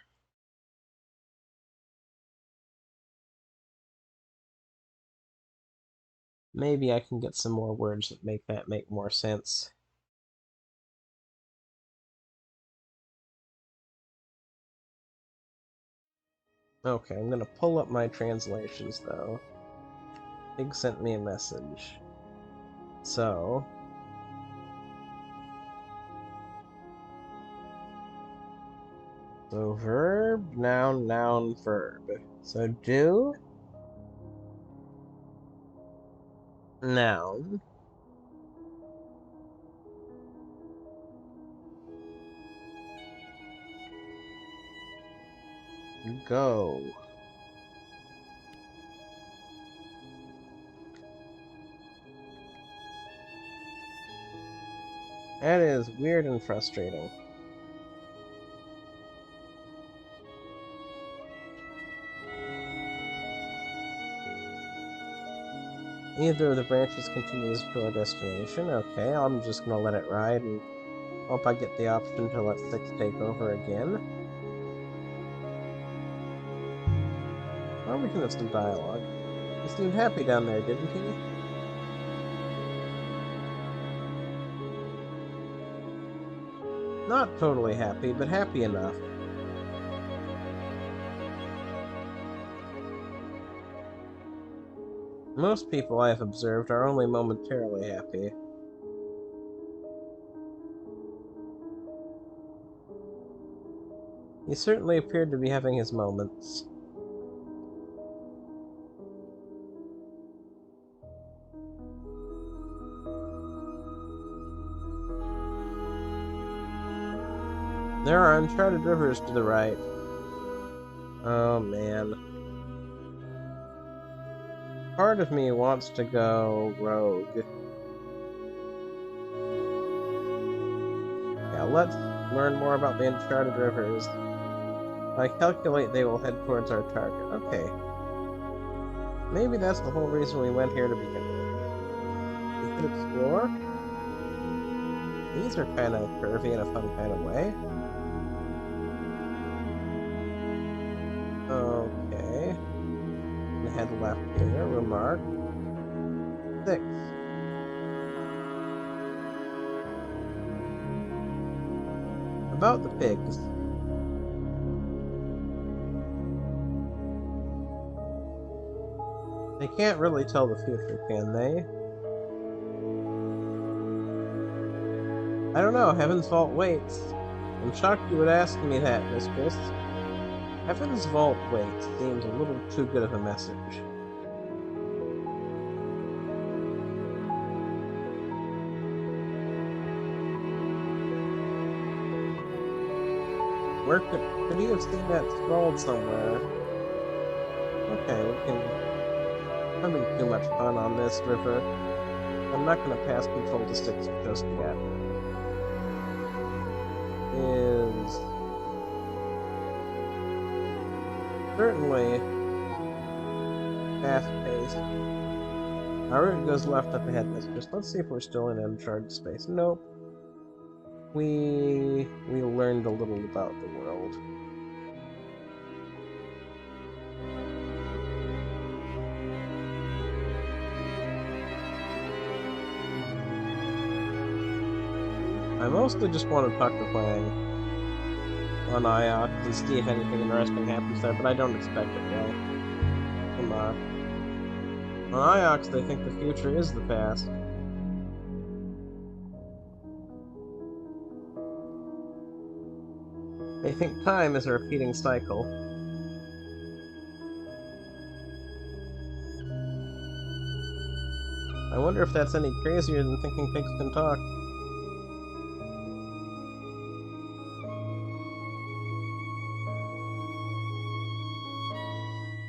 Speaker 1: Maybe I can get some more words that make more sense. Okay, I'm gonna pull up my translations, though. Pig sent me a message. So... So verb, noun, noun, verb. So do... Noun. Go. That is weird and frustrating. Either of the branches continues to our destination. Okay, I'm just gonna let it ride and hope I get the option to let 6 take over again. Or we can have some dialogue. He seemed happy down there, didn't he? Not totally happy, but happy enough. Most people I have observed are only momentarily happy. He certainly appeared to be having his moments. There are uncharted rivers to the right. Oh man. Part of me wants to go rogue. Yeah, let's learn more about the uncharted rivers. I calculate they will head towards our target. Okay. Maybe that's the whole reason we went here to begin with. We could explore. These are kind of curvy in a fun kind of way. Okay. And head left here. Remark. 6. About the pigs. They can't really tell the future, can they? I don't know. Heaven's Vault waits. I'm shocked you would ask me that, mistress. Heaven's Vault waits seems a little too good of a message. Where could you have seen that scrawled somewhere? Okay, we can... I'm having too much fun on this river. I'm not going to pass control to 6 just yet. Is... certainly fast-paced. Our route goes left up ahead, mistress. Let's see if we're still in uncharted space. Nope. We learned a little about the world. I mostly just want to talk to Huang on Iox and see if anything interesting happens there, but I don't expect it will. On Iox, they think the future is the past. They think time is a repeating cycle. I wonder if that's any crazier than thinking pigs can talk.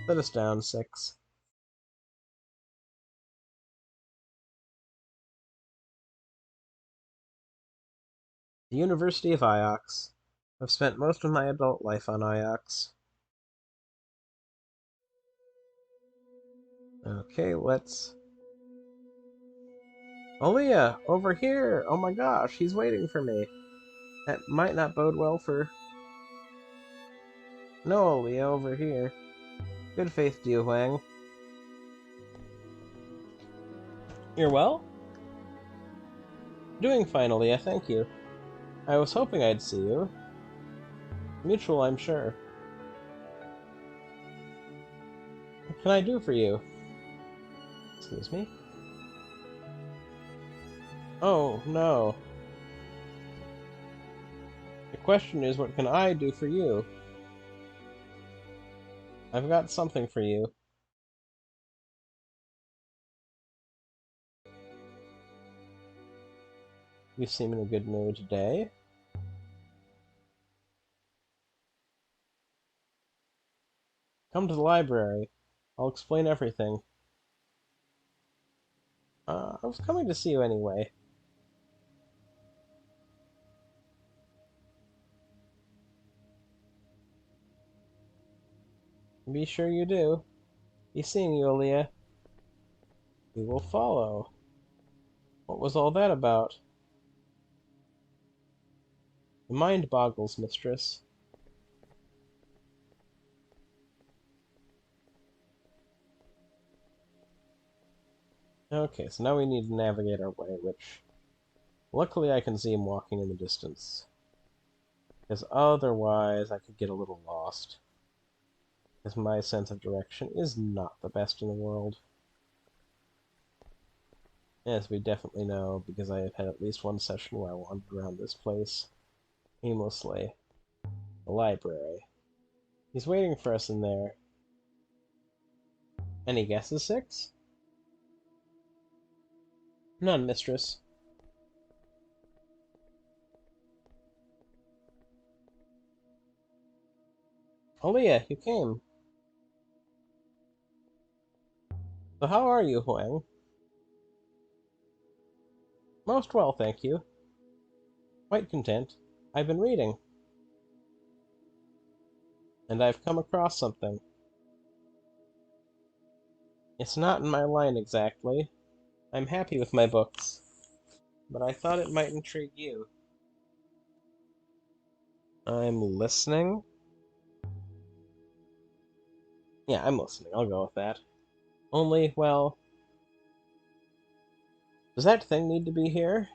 Speaker 1: Set us down, 6. The University of Iox. I've spent most of my adult life on Iox. Okay, let's... Aaliyah, over here! Oh my gosh, he's waiting for me. That might not bode well for... No, Aaliyah, over here. Good faith to you, Huang. You're well? Doing fine, Aaliyah, thank you. I was hoping I'd see you. Mutual, I'm sure. What can I do for you? Excuse me? Oh, no. The question is, what can I do for you? I've got something for you. You seem in a good mood today. Come to the library. I'll explain everything. I was coming to see you anyway. Be sure you do. Be seeing you, Aaliyah. We will follow. What was all that about? The mind boggles, mistress. Okay, so now we need to navigate our way, which... Luckily I can see him walking in the distance. Because otherwise I could get a little lost. Because my sense of direction is not the best in the world. As we definitely know, because I have had at least one session where I wandered around this place aimlessly. The library. He's waiting for us in there. Any guesses, Six? None, mistress. Aaliyah, you came. So how are you, Huang? Most well, thank you. Quite content. I've been reading. And I've come across something. It's not in my line exactly. I'm happy with my books. But I thought it might intrigue you. I'm listening? Yeah, I'm listening. I'll go with that. Only, well... Does that thing need to be here?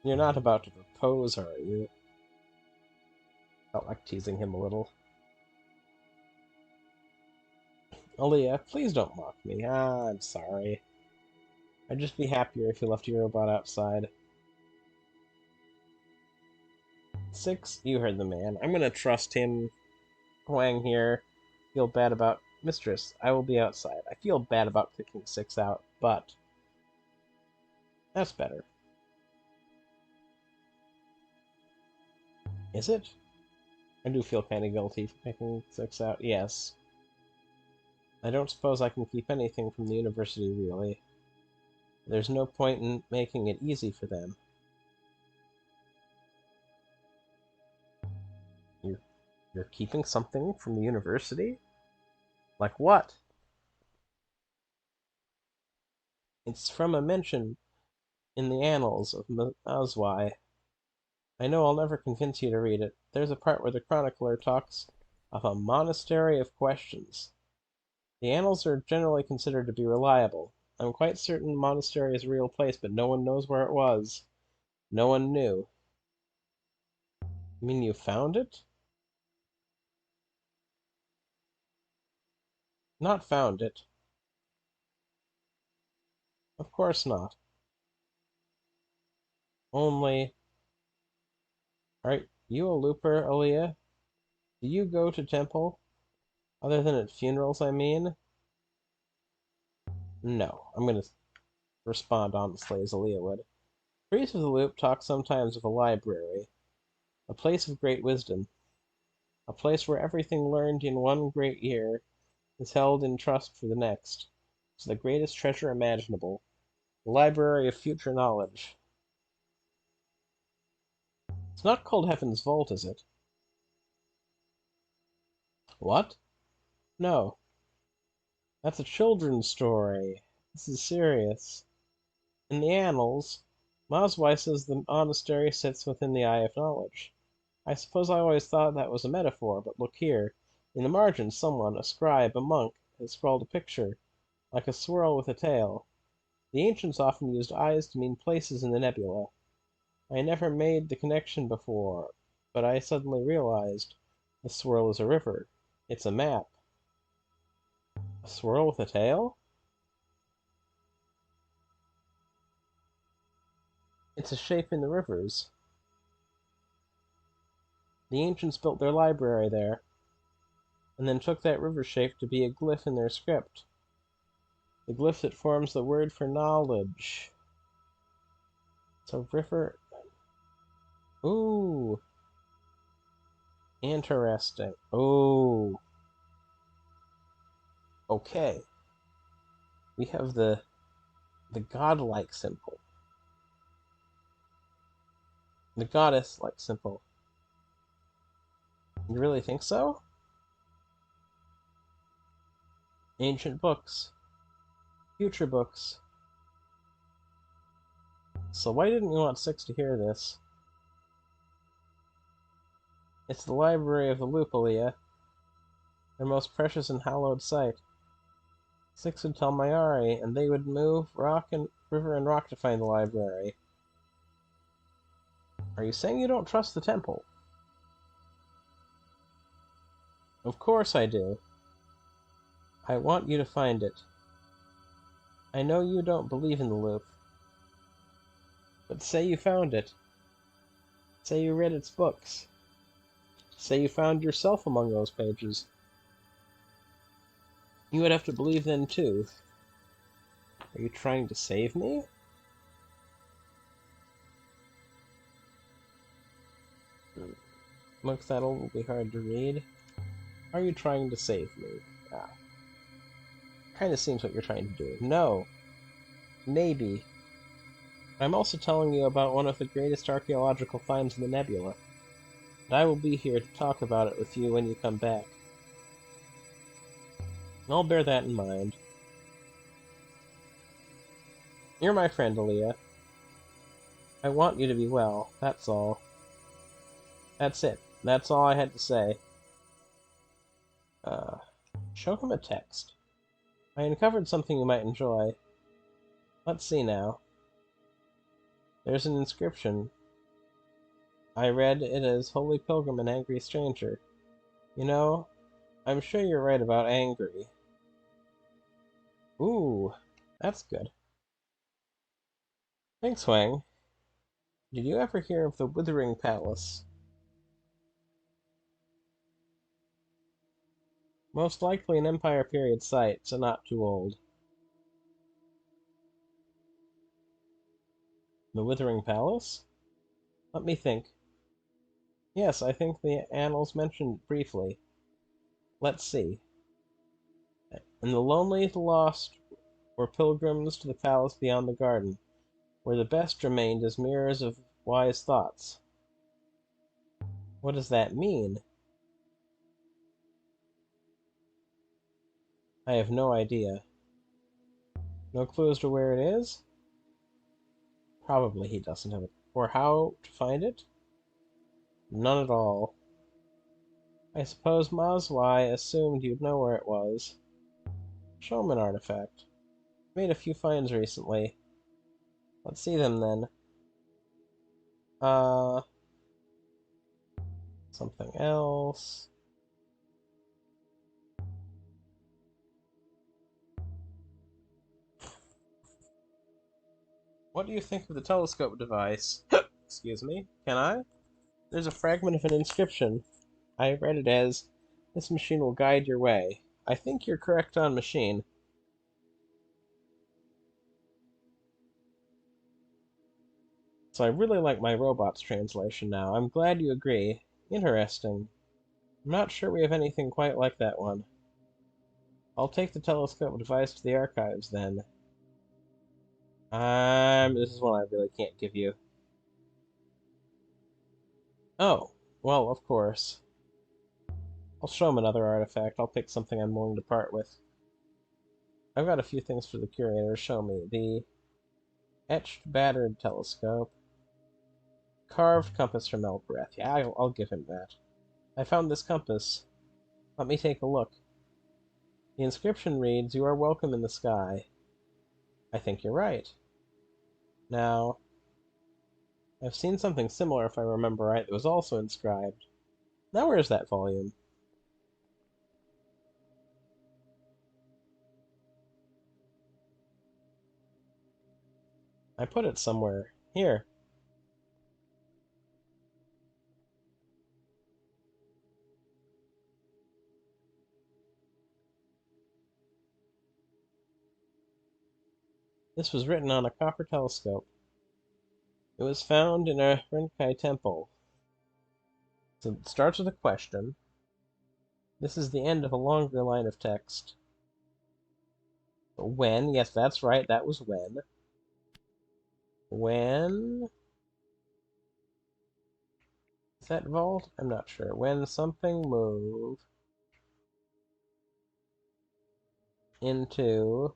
Speaker 1: You're not about to propose, are you? Felt like teasing him a little. Aaliyah, please don't mock me. I'm sorry. I'd just be happier if you left your robot outside. Six, you heard the man. I'm gonna trust him. Huang here. Feel bad about... Mistress, I will be outside. I feel bad about kicking Six out, but... That's better. Is it? I do feel kind of guilty for kicking Six out, yes. I don't suppose I can keep anything from the university, really. There's no point in making it easy for them. You're, you're keeping something from the university? Like what? It's from a mention in the annals of Mazwai. I know I'll never convince you to read it. There's a part where the chronicler talks of a monastery of questions. The annals are generally considered to be reliable. I'm quite certain the monastery is a real place, but no one knows where it was. No one knew. You mean you found it? Not found it. Of course not. Only... Are you a looper, Aaliyah? Do you go to temple? Other than at funerals, I mean? No. I'm gonna respond honestly as Aaliyah would. Priest of the Loop talks sometimes of a library, a place of great wisdom, a place where everything learned in one great year is held in trust for the next. It's the greatest treasure imaginable, the library of future knowledge. It's not called Heaven's Vault, is it? What? No. That's a children's story. This is serious. In the annals, Mazwai says the monastery sits within the Eye of Knowledge. I suppose I always thought that was a metaphor, but look here. In the margins, someone, a scribe, a monk, has scrawled a picture, like a swirl with a tail. The ancients often used eyes to mean places in the nebula. I never made the connection before, but I suddenly realized the swirl is a river. It's a map. A swirl with a tail? It's a shape in the rivers. The ancients built their library there, and then took that river shape to be a glyph in their script. The glyph that forms the word for knowledge. It's a river. Ooh. Interesting. Ooh. Okay. We have the godlike symbol. The goddess-like symbol. You really think so? Ancient books. Future books. So why didn't you want Six to hear this? It's the library of the loop, Aaliyah. Their most precious and hallowed sight. Six would tell Mayari, and they would move river and rock to find the library. Are you saying you don't trust the temple? Of course I do. I want you to find it. I know you don't believe in the loop. But say you found it. Say you read its books. Say you found yourself among those pages. You would have to believe then, too. Are you trying to save me? Looks that will be hard to read. Are you trying to save me? Ah. Kinda seems what you're trying to do. No. Maybe. I'm also telling you about one of the greatest archaeological finds in the nebula. And I will be here to talk about it with you when you come back. And I'll bear that in mind. You're my friend, Aaliyah. I want you to be well, that's all. That's it. That's all I had to say. Uh, Show him a text. I uncovered something you might enjoy. Let's see now. There's an inscription. I read it as Holy Pilgrim and Angry Stranger. You know, I'm sure you're right about angry. Ooh, that's good. Thanks, Wang. Did you ever hear of the Withering Palace? Most likely an Empire period site, so not too old. The Withering Palace? Let me think. Yes, I think the annals mentioned briefly. Let's see. And the lonely, the lost, were pilgrims to the palace beyond the garden, where the best remained as mirrors of wise thoughts. What does that mean? I have no idea. No clue as to where it is? Probably he doesn't have it. Or how to find it? None at all. I suppose Mazwai assumed you'd know where it was. Show him an artifact. Made a few finds recently. Let's see them then. Uh, Something else. What do you think of the telescope device? Excuse me. Can I? There's a fragment of an inscription. I read it as, "This machine will guide your way." I think you're correct on machine. So I really like my robots translation now. I'm glad you agree. Interesting. I'm not sure we have anything quite like that one. I'll take the telescope device to the archives then. This is one I really can't give you. Oh, well, of course. I'll show him another artifact. I'll pick something I'm willing to part with. I've got a few things for the curator. Show me. The etched battered telescope. Carved compass from Elbreth. Yeah, I'll give him that. I found this compass. Let me take a look. The inscription reads, "You are welcome in the sky." I think you're right. Now, I've seen something similar, if I remember right, that was also inscribed. Now where's that volume? I put it somewhere. Here. This was written on a copper telescope. It was found in a Renkai temple. So it starts with a question. This is the end of a longer line of text. When? Yes, that's right. That was when. When? Is that vault? I'm not sure. When something moved into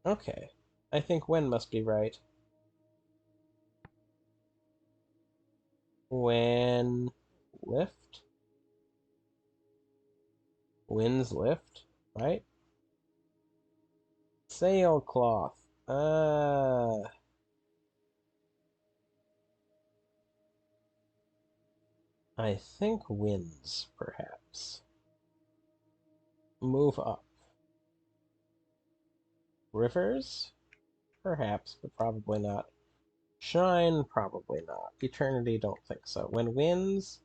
Speaker 1: Okay. I think when must be right. When lift? Winds lift, right? Sailcloth. I think winds, perhaps. Move up. Rivers? Perhaps, but probably not. Shine? Probably not. Eternity? Don't think so. When winds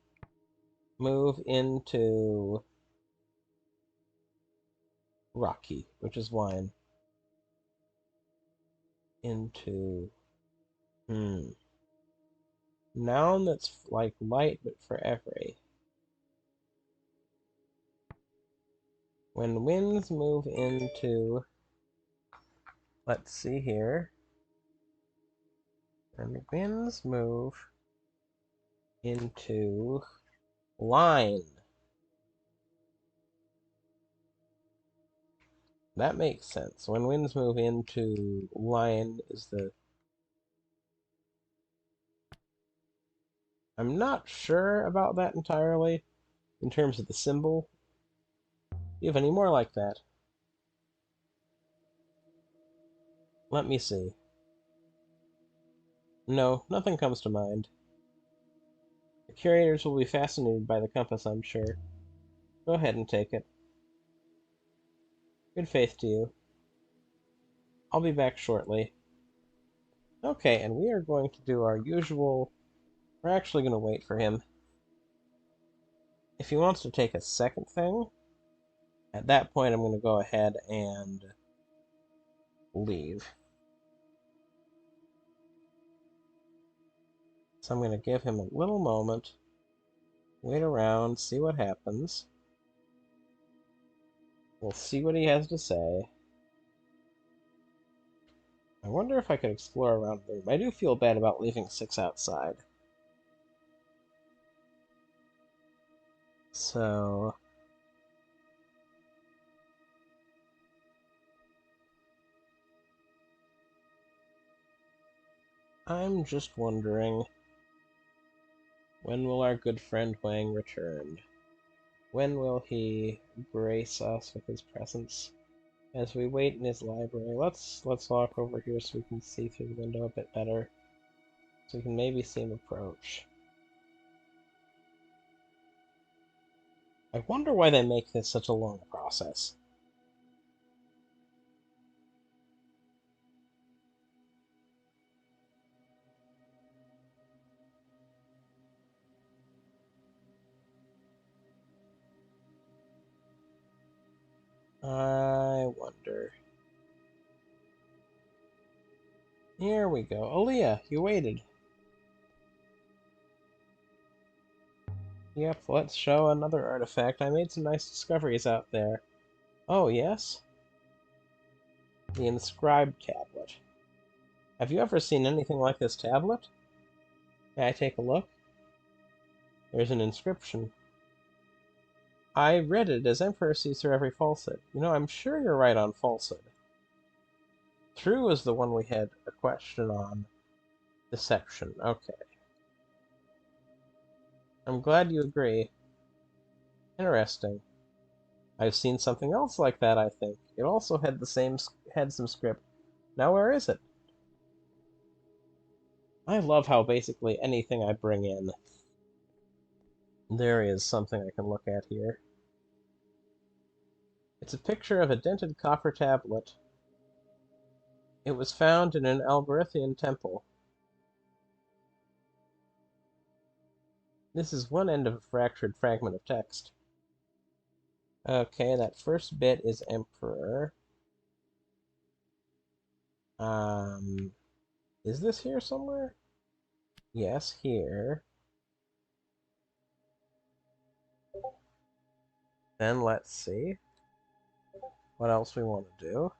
Speaker 1: move into rocky, which is wine, into noun that's like light but for every. When winds move into, let's see here. When winds move into line. That makes sense. When winds move into line is the... I'm not sure about that entirely in terms of the symbol. Do you have any more like that? Let me see. No, nothing comes to mind. The curators will be fascinated by the compass, I'm sure. Go ahead and take it. Good faith to you. I'll be back shortly. Okay, and we are going to do our usual... We're actually going to wait for him. If he wants to take a second thing, at that point I'm going to go ahead and leave. So I'm going to give him a little moment, wait around, see what happens. We'll see what he has to say. I wonder if I could explore around the room. I do feel bad about leaving 6 outside. So... I'm just wondering, when will our good friend Wang return? When will he grace us with his presence? As we wait in his library, let's walk over here so we can see through the window a bit better. So we can maybe see him approach. I wonder why they make this such a long process. I wonder. Here we go. Aaliyah, you waited. Yep, let's show another artifact. I made some nice discoveries out there. Oh, yes? The inscribed tablet. Have you ever seen anything like this tablet? May I take a look? There's an inscription. I read it as Emperor sees through every falsehood. You know, I'm sure you're right on falsehood. True is the one we had a question on. Deception. Okay. I'm glad you agree. Interesting. I've seen something else like that, I think. It also had had some script. Now where is it? I love how basically anything I bring in, there is something I can look at here. It's a picture of a dented copper tablet. It was found in an Alberthian temple. This is one end of a fractured fragment of text. Okay, that first bit is Emperor. Is this here somewhere? Yes, here. Then let's see what else we want to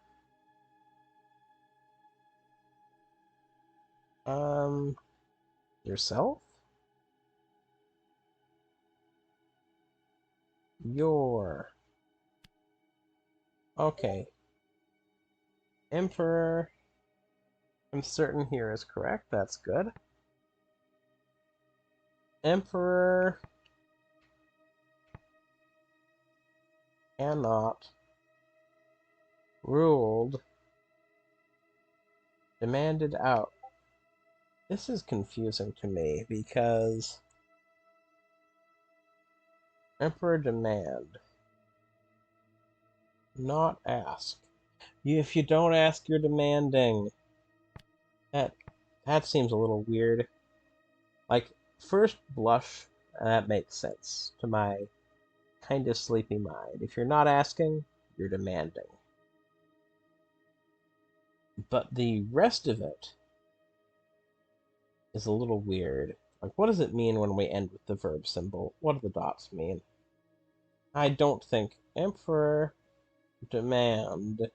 Speaker 1: do. Yourself? Your. Okay. Emperor, I'm certain here is correct. That's good. Emperor cannot ruled demanded out. This is confusing to me because Emperor demand, not ask. If you don't ask, you're demanding. That that seems a little weird. Like, first blush, that makes sense to my kind of sleepy mind. If you're not asking, you're demanding. But the rest of it is a little weird. Like, what does it mean when we end with the verb symbol? What do the dots mean? I don't think Emperor demand.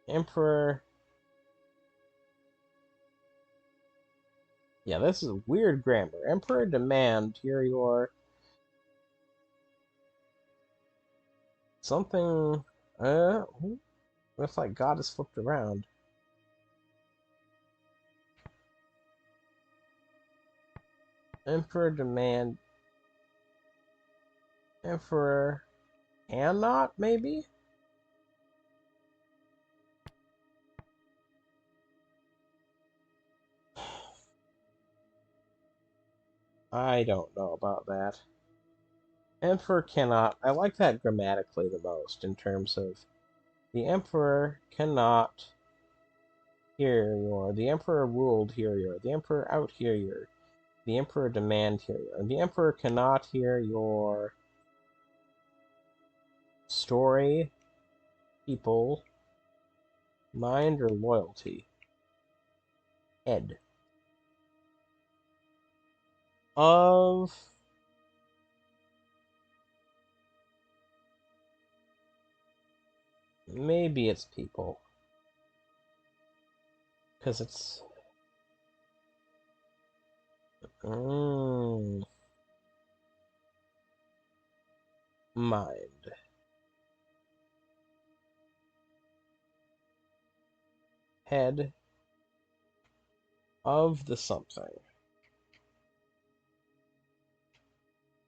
Speaker 1: Emperor. Yeah, this is weird grammar. Emperor demand, here your something. Looks like God is flipped around. Emperor demand. Emperor cannot, maybe? I don't know about that. Emperor cannot. I like that grammatically the most in terms of the emperor cannot hear your. The emperor ruled hear your. The emperor out hear your. The emperor demand hear your. And the emperor cannot hear your story, people, mind, or loyalty. Head. Of. Maybe it's people. Because it's. Mind. Head of the something.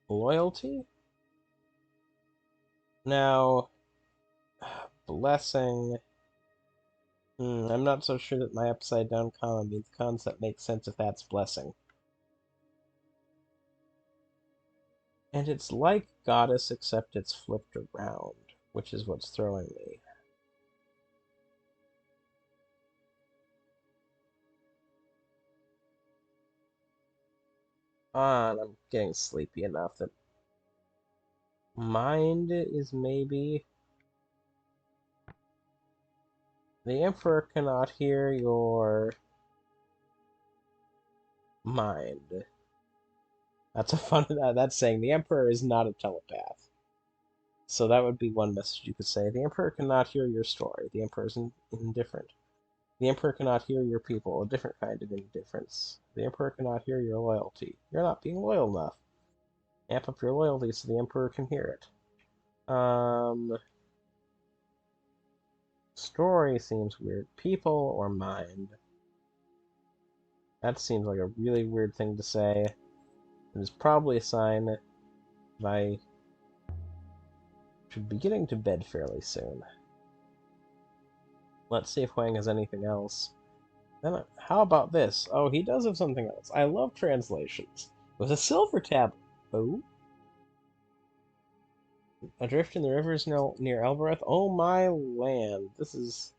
Speaker 1: Loyalty? Now, blessing. I'm not so sure that my upside down comma means concept makes sense if that's blessing. And it's like goddess, except it's flipped around, which is what's throwing me. And I'm getting sleepy enough that mind is maybe. The Emperor cannot hear your mind. That's a fun. That's saying the Emperor is not a telepath. So that would be one message you could say. The Emperor cannot hear your story. The Emperor is indifferent. The Emperor cannot hear your people, a different kind of indifference. The Emperor cannot hear your loyalty. You're not being loyal enough. Amp up your loyalty so the Emperor can hear it. Story seems weird. People or mind? That seems like a really weird thing to say. It is probably a sign that I should be getting to bed fairly soon. Let's see if Huang has anything else. Then, how about this? Oh, he does have something else. I love translations. With a silver tablet. Oh? Adrift in the rivers near Elbereth? Oh my land. This is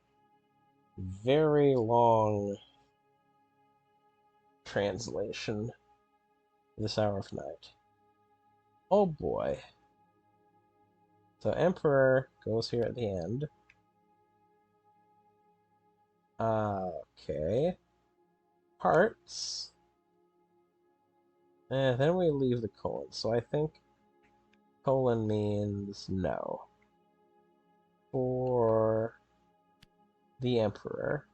Speaker 1: very long translation this hour of night. Oh boy. So Emperor goes here at the end. Okay. Hearts. And then we leave the colon. So I think colon means no. For the Emperor.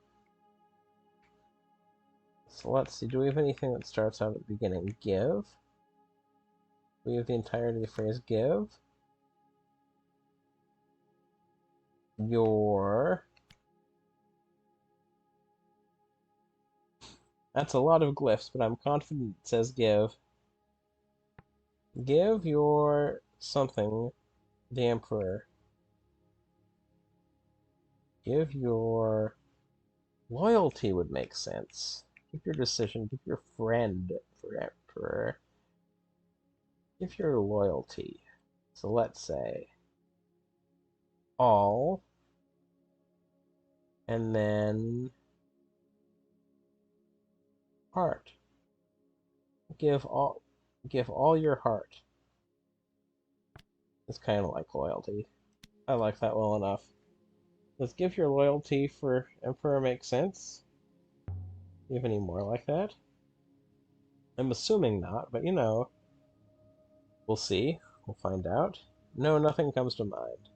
Speaker 1: So let's see. Do we have anything that starts out at the beginning? Give. We have the entirety of the phrase give. your... That's a lot of glyphs, but I'm confident it says give. Give your something the Emperor. Give your loyalty would make sense. Give your decision. Give your friend for Emperor. Give your loyalty. So let's say all, and then heart. Give all your heart. It's kind of like loyalty. I like that well enough. Does give your loyalty for Emperor make sense? Do you have any more like that? I'm assuming not, but you know. We'll see. We'll find out. No, nothing comes to mind.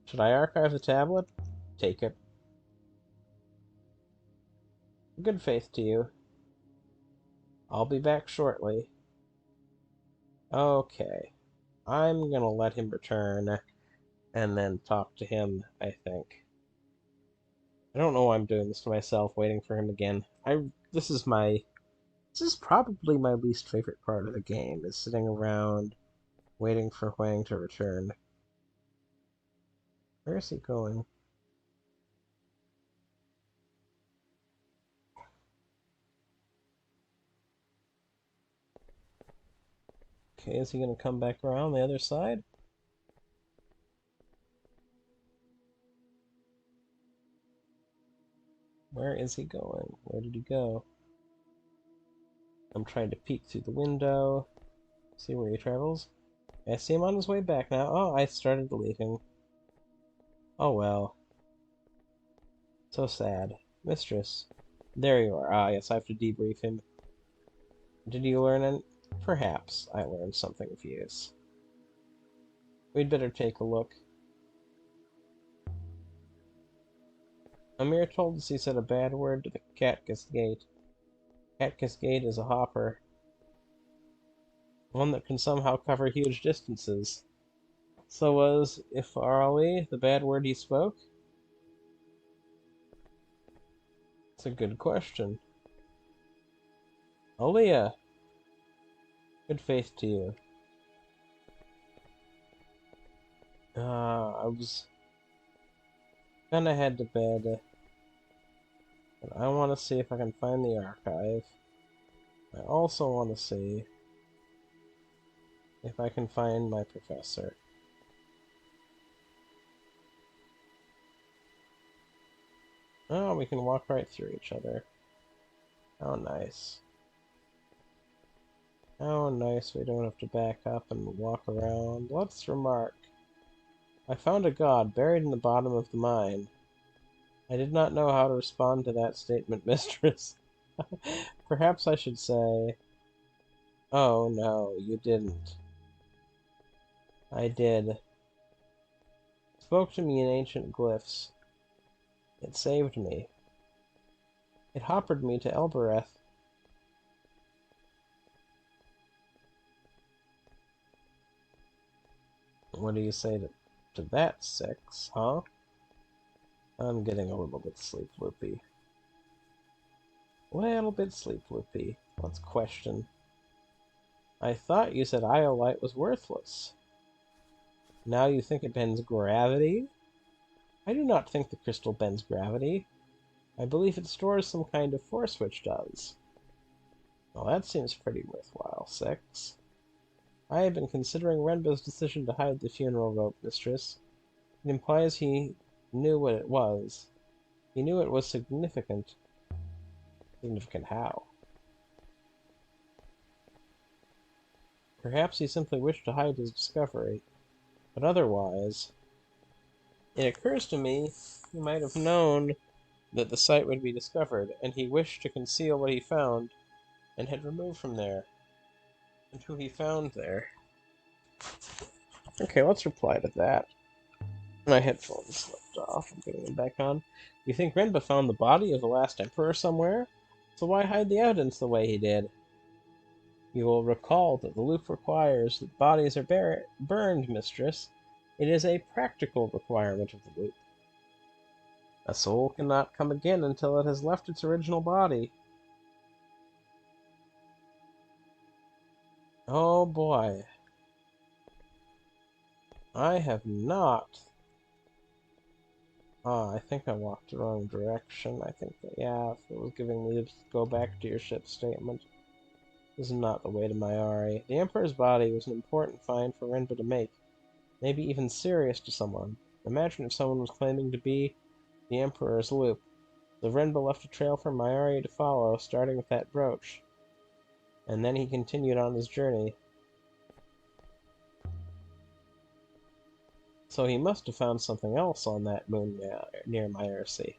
Speaker 1: Should I archive the tablet? Take it. Good faith to you. I'll be back shortly. Okay. I'm gonna let him return and then talk to him, I think. I don't know why I'm doing this to myself, waiting for him again. This is probably my least favorite part of the game, is sitting around waiting for Huang to return. Where is he going? Okay, is he gonna come back around the other side? Where is he going? Where did he go? I'm trying to peek through the window, see where he travels. I see him on his way back now. Oh, I started deleting. Oh well. So sad. Mistress. There you are. Ah, yes, I have to debrief him. Did you learn any? Perhaps I learned something of use. We'd better take a look. Amir told us he said a bad word to the Cat Cascade. Cat Cascade is a hopper. One that can somehow cover huge distances. So was Ifarawi the bad word he spoke? It's a good question. Aaliyah! Good faith to you. I was gonna head to bed, but I want to see if I can find the archive. I also want to see if I can find my professor. Oh, we can walk right through each other. How nice. How nice we don't have to back up and walk around. Let's remark. I found a god buried in the bottom of the mine. I did not know how to respond to that statement, mistress. Perhaps I should say, oh no, you didn't. I did. Spoke to me in ancient glyphs. It saved me. It hoppered me to Elbereth. What do you say to that, Six, huh? I'm getting a little bit sleep-loopy. Little bit sleep-loopy. Let's question. I thought you said iolite was worthless. Now you think it bends gravity? I do not think the crystal bends gravity. I believe it stores some kind of force which does. Well, that seems pretty worthwhile, Six. I have been considering Renbo's decision to hide the funeral rope, mistress. It implies he knew what it was. He knew it was significant. Significant how? Perhaps he simply wished to hide his discovery. But otherwise, it occurs to me he might have known that the site would be discovered, and he wished to conceal what he found and had removed from there, and who he found there. Okay, let's reply to that. My headphones slipped off. I'm getting them back on. You think Renba found the body of the last emperor somewhere? So why hide the evidence the way he did? You will recall that the loop requires that bodies are burned, mistress. It is a practical requirement of the loop. A soul cannot come again until it has left its original body. Oh boy. I have not... I think I walked the wrong direction. I think that, yeah, it was giving me to go back to your ship statement. This is not the way to Mayari. The Emperor's body was an important find for Renba to make, maybe even serious to someone. Imagine if someone was claiming to be the Emperor's loop. The Renba left a trail for Mayari to follow, starting with that brooch. And then he continued on his journey. So he must have found something else on that moon near Myercy.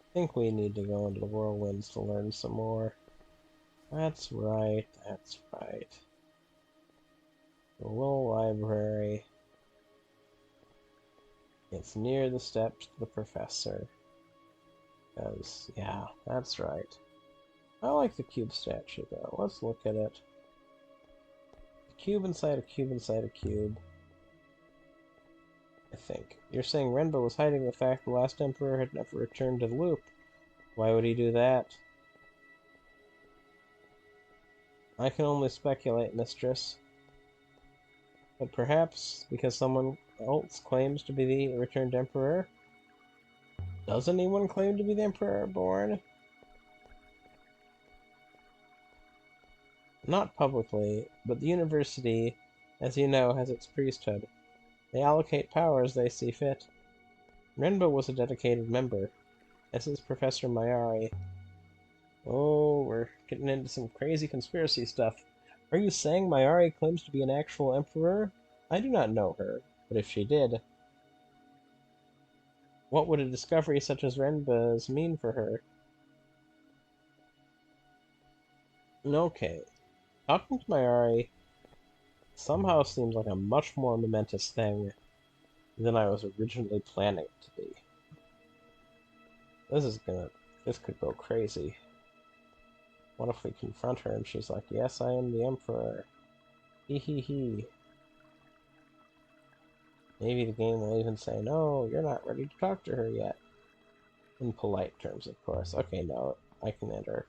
Speaker 1: I think we need to go into the whirlwinds to learn some more. That's right, that's right. The little library. It's near the steps to the professor. Yeah, that's right. I like the cube statue, though. Let's look at it. A cube inside a cube inside a cube. I think. You're saying Renbo was hiding the fact the last Emperor had never returned to the loop. Why would he do that? I can only speculate, mistress. But perhaps because someone else claims to be the returned Emperor? Does anyone claim to be the Emperor born? Not publicly, but the university, as you know, has its priesthood. They allocate power as they see fit. Renbo was a dedicated member, as is Professor Mayari. Oh, we're getting into some crazy conspiracy stuff. Are you saying Mayari claims to be an actual emperor? I do not know her, but if she did, what would a discovery such as Renba's mean for her? Okay, talking to Mayari somehow seems like a much more momentous thing than I was originally planning it to be. This could go crazy. What if we confront her and she's like, yes, I am the Emperor. Hee hee hee. Maybe the game will even say, no, you're not ready to talk to her yet. In polite terms, of course. Okay, no, I can enter.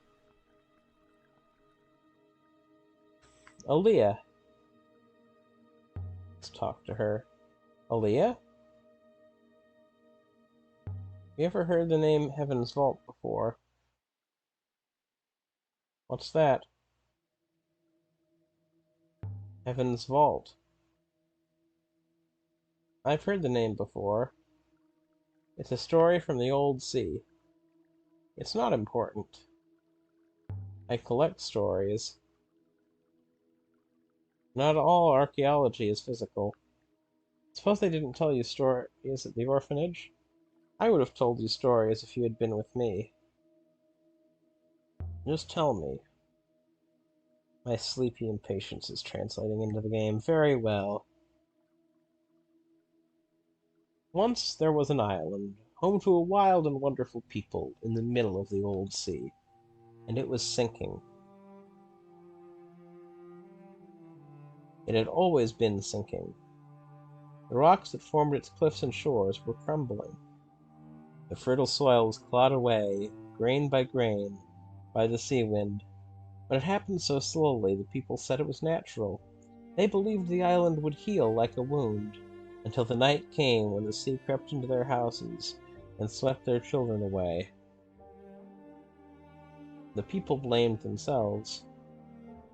Speaker 1: Aaliyah. Let's talk to her. Aaliyah? You ever heard the name Heaven's Vault before? What's that? Heaven's Vault. I've heard the name before. It's a story from the old sea. It's not important. I collect stories. Not all archaeology is physical. Suppose they didn't tell you stories at the orphanage? I would have told you stories if you had been with me. Just tell me. My sleepy impatience is translating into the game very well. Once there was an island, home to a wild and wonderful people in the middle of the old sea, and it was sinking. It had always been sinking. The rocks that formed its cliffs and shores were crumbling. The fertile soil was clawed away, grain by grain, by the sea wind, but it happened so slowly the people said it was natural. They believed the island would heal like a wound, until the night came when the sea crept into their houses and swept their children away. The people blamed themselves.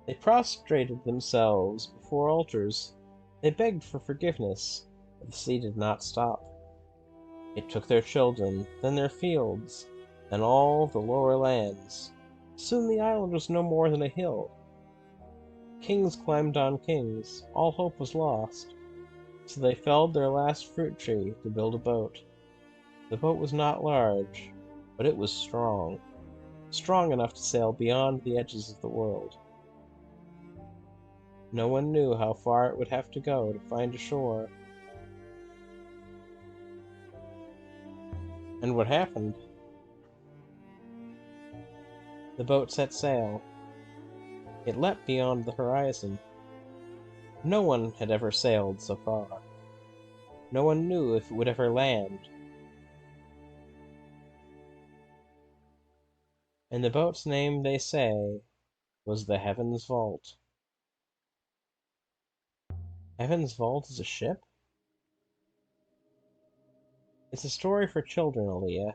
Speaker 1: They prostrated themselves before altars. They begged for forgiveness, but the sea did not stop. It took their children, then their fields, and all the lower lands. Soon the island was no more than a hill. Kings climbed on kings. All hope was lost. So they felled their last fruit tree to build a boat. The boat was not large, but it was strong. Strong enough to sail beyond the edges of the world. No one knew how far it would have to go to find a shore. And what happened? The boat set sail. It leapt beyond the horizon. No one had ever sailed so far. No one knew if it would ever land. And the boat's name, they say, was the Heaven's Vault. Heaven's Vault is a ship? It's a story for children, Aaliyah.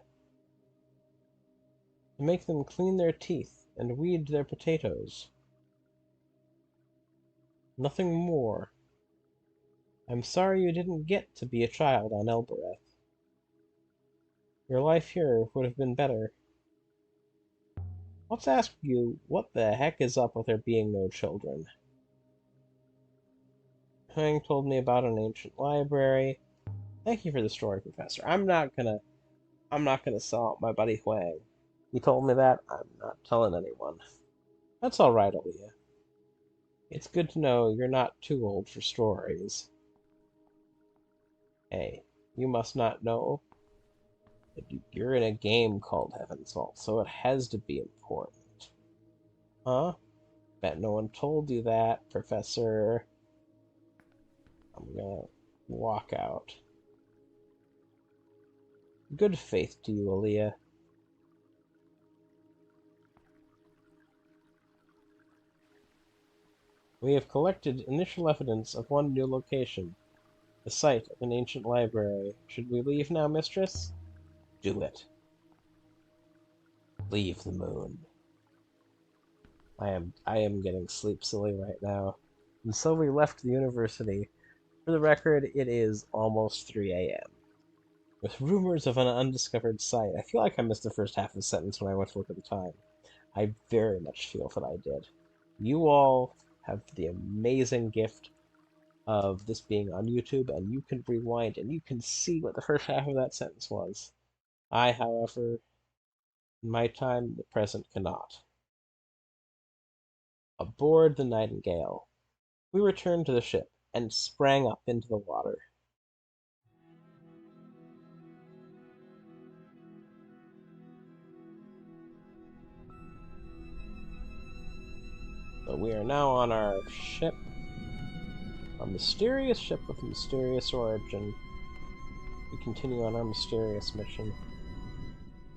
Speaker 1: To make them clean their teeth and weed their potatoes. Nothing more. I'm sorry you didn't get to be a child on Elbereth. Your life here would have been better. Let's ask you what the heck is up with there being no children. Huang told me about an ancient library. Thank you for the story, Professor. I'm not gonna sell out my buddy Huang. He told me that. I'm not telling anyone. That's all right, Aaliyah. It's good to know you're not too old for stories. Hey, you must not know that you're in a game called Heaven's Vault, so it has to be important. Huh? Bet no one told you that, Professor. I'm gonna walk out. Good faith to you, Aaliyah. We have collected initial evidence of one new location, the site of an ancient library. Should we leave now, mistress? Do it. Leave the moon. I am getting sleep silly right now. And so we left the university. For the record, it is almost 3 a.m. With rumors of an undiscovered site. I feel like I missed the first half of the sentence when I went to look at the time. I very much feel that I did. You all have the amazing gift of this being on YouTube, and you can rewind and you can see what the first half of that sentence was. I, however, in my time, the present cannot. Aboard the Nightingale, we returned to the ship and sprang up into the water. So we are now on our ship, our mysterious ship with a mysterious origin. We continue on our mysterious mission.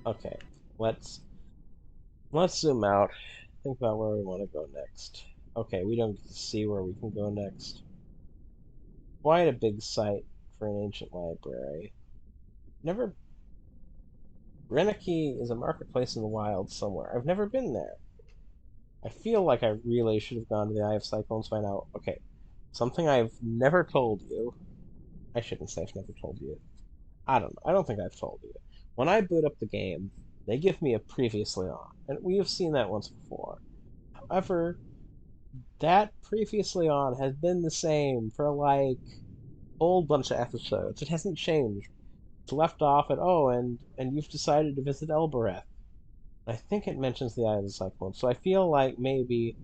Speaker 1: Okay, let's zoom out. Think about where we want to go next. Okay, we don't get to see where we can go next. Quite a big site for an ancient library. Never. Reneki is a marketplace in the wild somewhere. I've never been there. I feel like I really should have gone to the Eye of Cyclones by now. Okay, something I've never told you. I shouldn't say I've never told you. I don't know. I don't think I've told you. When I boot up the game, they give me a previously on, and we have seen that once before. However, that previously on has been the same for like a whole bunch of episodes. It hasn't changed. It's left off at oh, and you've decided to visit Elbereth. I think it mentions the Eye of the Cyclone, so I feel like maybe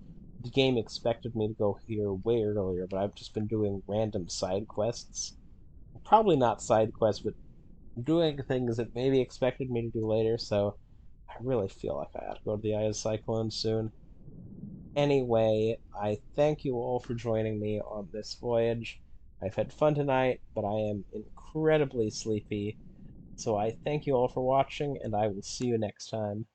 Speaker 1: the game expected me to go here way earlier, but I've just been doing random side quests. Probably not side quests, but doing things that maybe expected me to do later, so I really feel like I ought to go to the Eye of the Cyclone soon. Anyway, I thank you all for joining me on this voyage. I've had fun tonight, but I am incredibly sleepy, so I thank you all for watching, and I will see you next time.